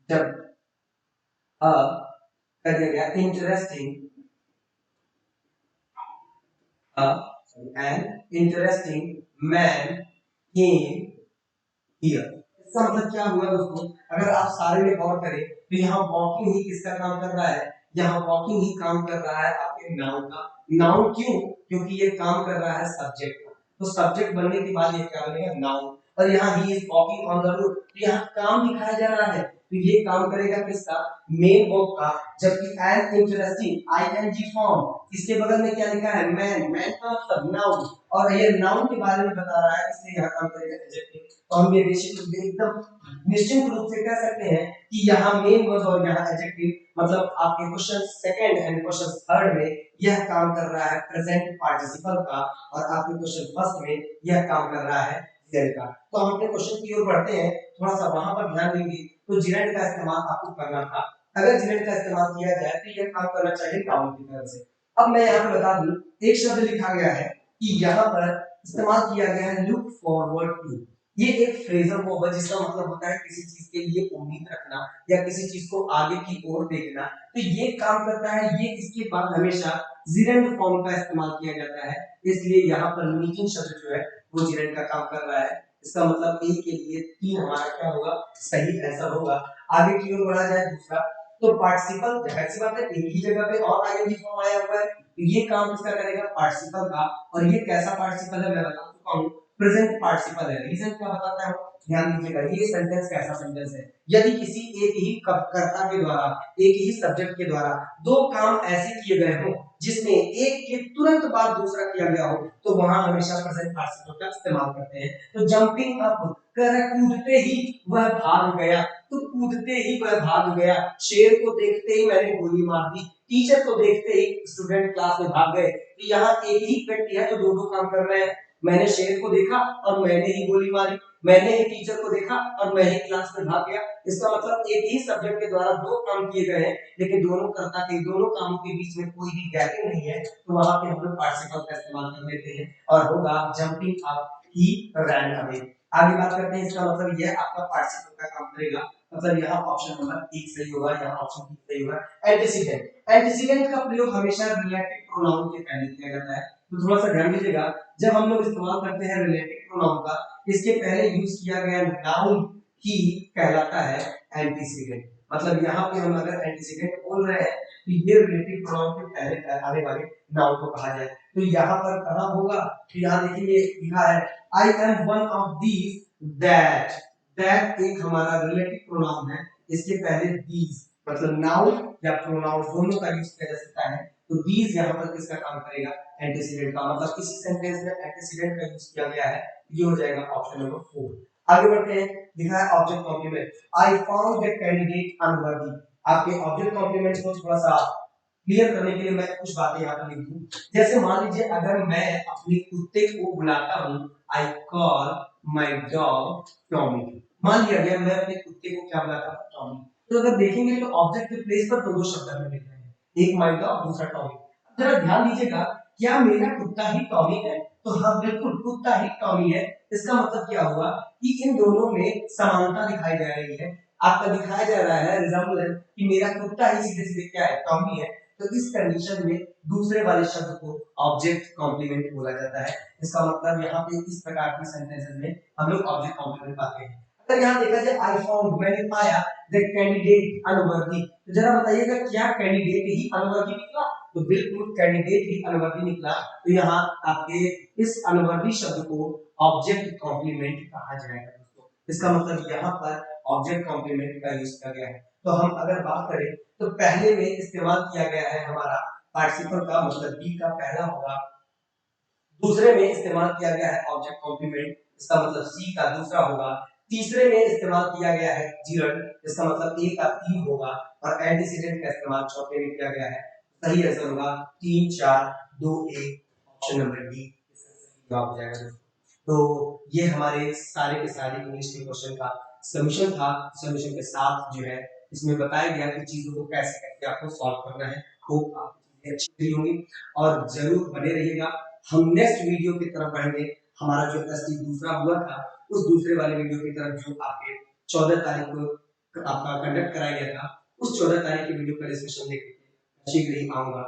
जब कर दिया गया interesting an interesting man came here, इसका मतलब क्या हुआ दोस्तों, अगर आप सारे में गौर करें तो यहाँ वॉकिंग ही किसका काम कर रहा है, यहाँ वॉकिंग ही काम कर रहा है आपके नाउन का। नाउन क्यों, क्योंकि ये काम कर रहा है सब्जेक्ट का, तो सब्जेक्ट बनने के बाद ये क्या बनेगा, नाउन। और यहाँ he is walking on the road, तो यहाँ काम दिखाया जा रहा है, तो ये काम करेगा किसका, मेन वर्ब का। जबकि एन इंटरेस्टिंग आईएनजी फॉर्म, इसके बगल में क्या लिखा है, मैन, मैन का मतलब नाउन, और ये नाउन के बारे में बता रहा है इसलिए यहाँ काम करेगा एडजेक्टिव। तो हम ये बेसिकली एकदम निश्चित रूप से कह सकते हैं कि यहाँ मेन वर्ब और यहाँ एडजेक्टिव मतलब आपके question second and question third में यह काम कर रहा है प्रेजेंट पार्टिसिपल का, और आपके क्वेश्चन फर्स्ट में यह काम कर रहा है जेड का। तो हम अपने क्वेश्चन की ओर बढ़ते हैं, थोड़ा सा वहां पर ध्यान देंगे। तो जेड का इस्तेमाल आपको करना था, अगर जेड का इस्तेमाल किया जाए तो यह काम करना चाहिए नाउन की तरह से। अब मैं यहाँ पे बता दूं, एक शब्द लिखा गया है कि यहाँ पर इस्तेमाल किया गया है लुक फॉरवर्ड टू। ये एक फ्रेजल वर्ब है जिसका मतलब होता है किसी चीज के लिए उम्मीद रखना या किसी चीज को आगे की ओर देखना। तो ये काम करता है, ये इसके बाद हमेशा जिरेंड फॉर्म का इस्तेमाल किया जाता है, इसलिए यहाँ पर मीटिंग शब्द जो है वो जिरेंड का काम कर रहा है। इसका मतलब ए के लिए 3 हमारा क्या होगा, सही आंसर होगा। आगे की ओर बढ़ा जाए दूसरा, तो पार्टिसिपल जाहिर सी बात है एक ही जगह पे और आईएनजी फॉर्म आया हुआ है, तो ये काम किसका करेगा, पार्टिसिपल का। और ये कैसा पार्टिसिपल है मैं बता चुका हूं, प्रेजेंट पार्टिसिपल है। रीजन क्या बताता है, ध्यान दीजिएगा ये सेंटेंस कैसा सेंटेंस है। यदि किसी एक ही कर्ता के द्वारा, एक ही सब्जेक्ट के द्वारा दो काम ऐसे किए गए हों जिसमें एक के तुरंत बाद दूसरा किया गया हो, तो वहां हमेशा प्रेजेंट पार्टिसिपल का इस्तेमाल करते हैं। तो जंपिंग अप कर कूदते ही वह भाग गया, तो कूदते ही वह भाग गया। शेर को देखते ही मैंने गोली मार दी, टीचर को देखते ही स्टूडेंट क्लास में भाग गए। तो यहाँ एक ही व्यक्ति है जो दो काम कर रहे हैं, मैंने शेर को देखा और मैंने ही गोली मारी, मैंने ही टीचर को देखा और मैं ही क्लास में भाग गया। इसका मतलब एक ही सब्जेक्ट के द्वारा दो काम किए गए हैं, लेकिन दोनों कर्ता के दोनों कामों के बीच में कोई भी गैपिंग नहीं है, तो वहां पे हम लोग पार्टिसिपल का इस्तेमाल कर लेते हैं और होगा जंपिंग अप ही रैन अवे। आगे बात करते हैं, इसका मतलब यह आपका पार्टिसिपल का काम करेगा, मतलब यहाँ ऑप्शन नंबर 1 सही होगा, यहाँ ऑप्शन 3 सही होगा। एंटीसीडेंट, एंटीसीडेंट का प्रयोग हमेशा रिलेटिव प्रोनाउन के पहले किया जाता है। तो थोड़ा सा ध्यान दीजिएगा, जब हम लोग इस्तेमाल करते हैं रिलेटिव प्रोनाउन का, इसके पहले यूज किया गया नाउन ही कहलाता है एंटीसीडेंट। मतलब यहाँ पे हम अगर एंटीसीडेंट बोल रहे हैं तो ये रिलेटिव प्रोनाउन के पहले आने वाले नाउन को कहा जाए। तो यहाँ पर कहाँ होगा, तो यहाँ देखिए लिखा है I am one of these that. That एक हमारा रिलेटिव प्रोनाउन है, इसके पहले दीज मतलब नाउन या प्रोनाउन दोनों का यूज किया जा सकता है। तो दीज यहाँ पर किसका काम करेगा, एंटीसीडेंट का। मतलब किसी सेंटेंस में एंटीसीडेंट का यूज किया गया है, ये हो जाएगा ऑप्शन नंबर 4। आगे बढ़ते हैं, लिखा है object complement. I found the candidate unworthy. आपके ऑब्जेक्ट कॉम्प्लीमेंट को थोड़ा सा क्लियर करने के लिए मैं कुछ बातें यहाँ पर लिख दूं। जैसे मान लीजिए अगर मैं अपने कुत्ते को बुलाता हूँ, I call my dog Tommy. मान लिया गया मैं अपने कुत्ते को क्या बुलाता हूँ, टॉमी। तो अगर देखेंगे तो ऑब्जेक्ट के प्लेस पर दो शब्द हमें मिल रहे हैं, एक माय डॉग दूसरा टॉमी। जरा ध्यान दीजिएगा, क्या मेरा कुत्ता ही टॉमी है, तो हाँ बिल्कुल कुत्ता ही टॉमी है। इसका मतलब क्या हुआ कि इन दोनों में समानता दिखाई जा रही है, आपका दिखाया जा रहा है रिजम्बलेंस कि मेरा कुत्ता ही सीधे सीधे क्या है, टॉमी है। तो इस कंडीशन में दूसरे वाले शब्द को ऑब्जेक्ट कॉम्प्लीमेंट बोला जाता है। इसका मतलब यहाँ पे इस प्रकार की सेंटेंसेस में हम लोग ऑब्जेक्ट कॉम्प्लीमेंट पाते हैं। अगर यहाँ देखा जाए आई फाउंड मैंने पाया द कैंडिडेट अनवर्दी, तो जरा बताइएगा क्या कैंडिडेट ही अनवर्दी निकला, तो बिल्कुल कैंडिडेट ही अनवर्दी निकला। तो यहाँ आपके इस अनवर्दी शब्द को ऑब्जेक्ट कॉम्प्लीमेंट कहा जाएगा दोस्तों। इसका मतलब यहाँ पर ऑब्जेक्ट कॉम्प्लीमेंट का यूज किया गया है। तो हम अगर बात करें तो पहले में इस्तेमाल किया गया है हमारा पार्टिसिपल का, मतलब बी का पहला होगा। दूसरे में इस्तेमाल किया गया है ऑब्जेक्ट कॉम्प्लीमेंट, इसका मतलब सी का दूसरा होगा। तीसरे में इस्तेमाल किया गया है जिरंड, इसका मतलब ए का 3 होगा। और एंटीसीडेंट का इस्तेमाल चौथे में किया गया है। सही आंसर होगा 3 4 2 1, ऑप्शन नंबर डी इसका सही जवाब हो जाएगा दोस्तों। तो ये हमारे सारे के सारे इंग्लिश के क्वेश्चन का सॉल्यूशन था। सॉल्यूशन के साथ जो है इसमें बताया गया कि चीजों को कैसे कैसे आपको सॉल्व करना है। होप आपको चीजें अच्छी लगी होंगी और जरूर बने रहिएगा। हम नेक्स्ट वीडियो की तरफ बढ़ेंगे। हमारा जो टेस्ट दूसरा हुआ था उस दूसरे वाले वीडियो की तरफ जो आपके 14 तारीख को आपका कंडक्ट कराया गया था, उस 14 तारीख की वीडियो का डिस्कशन देखते शीघ्र ही आऊंगा।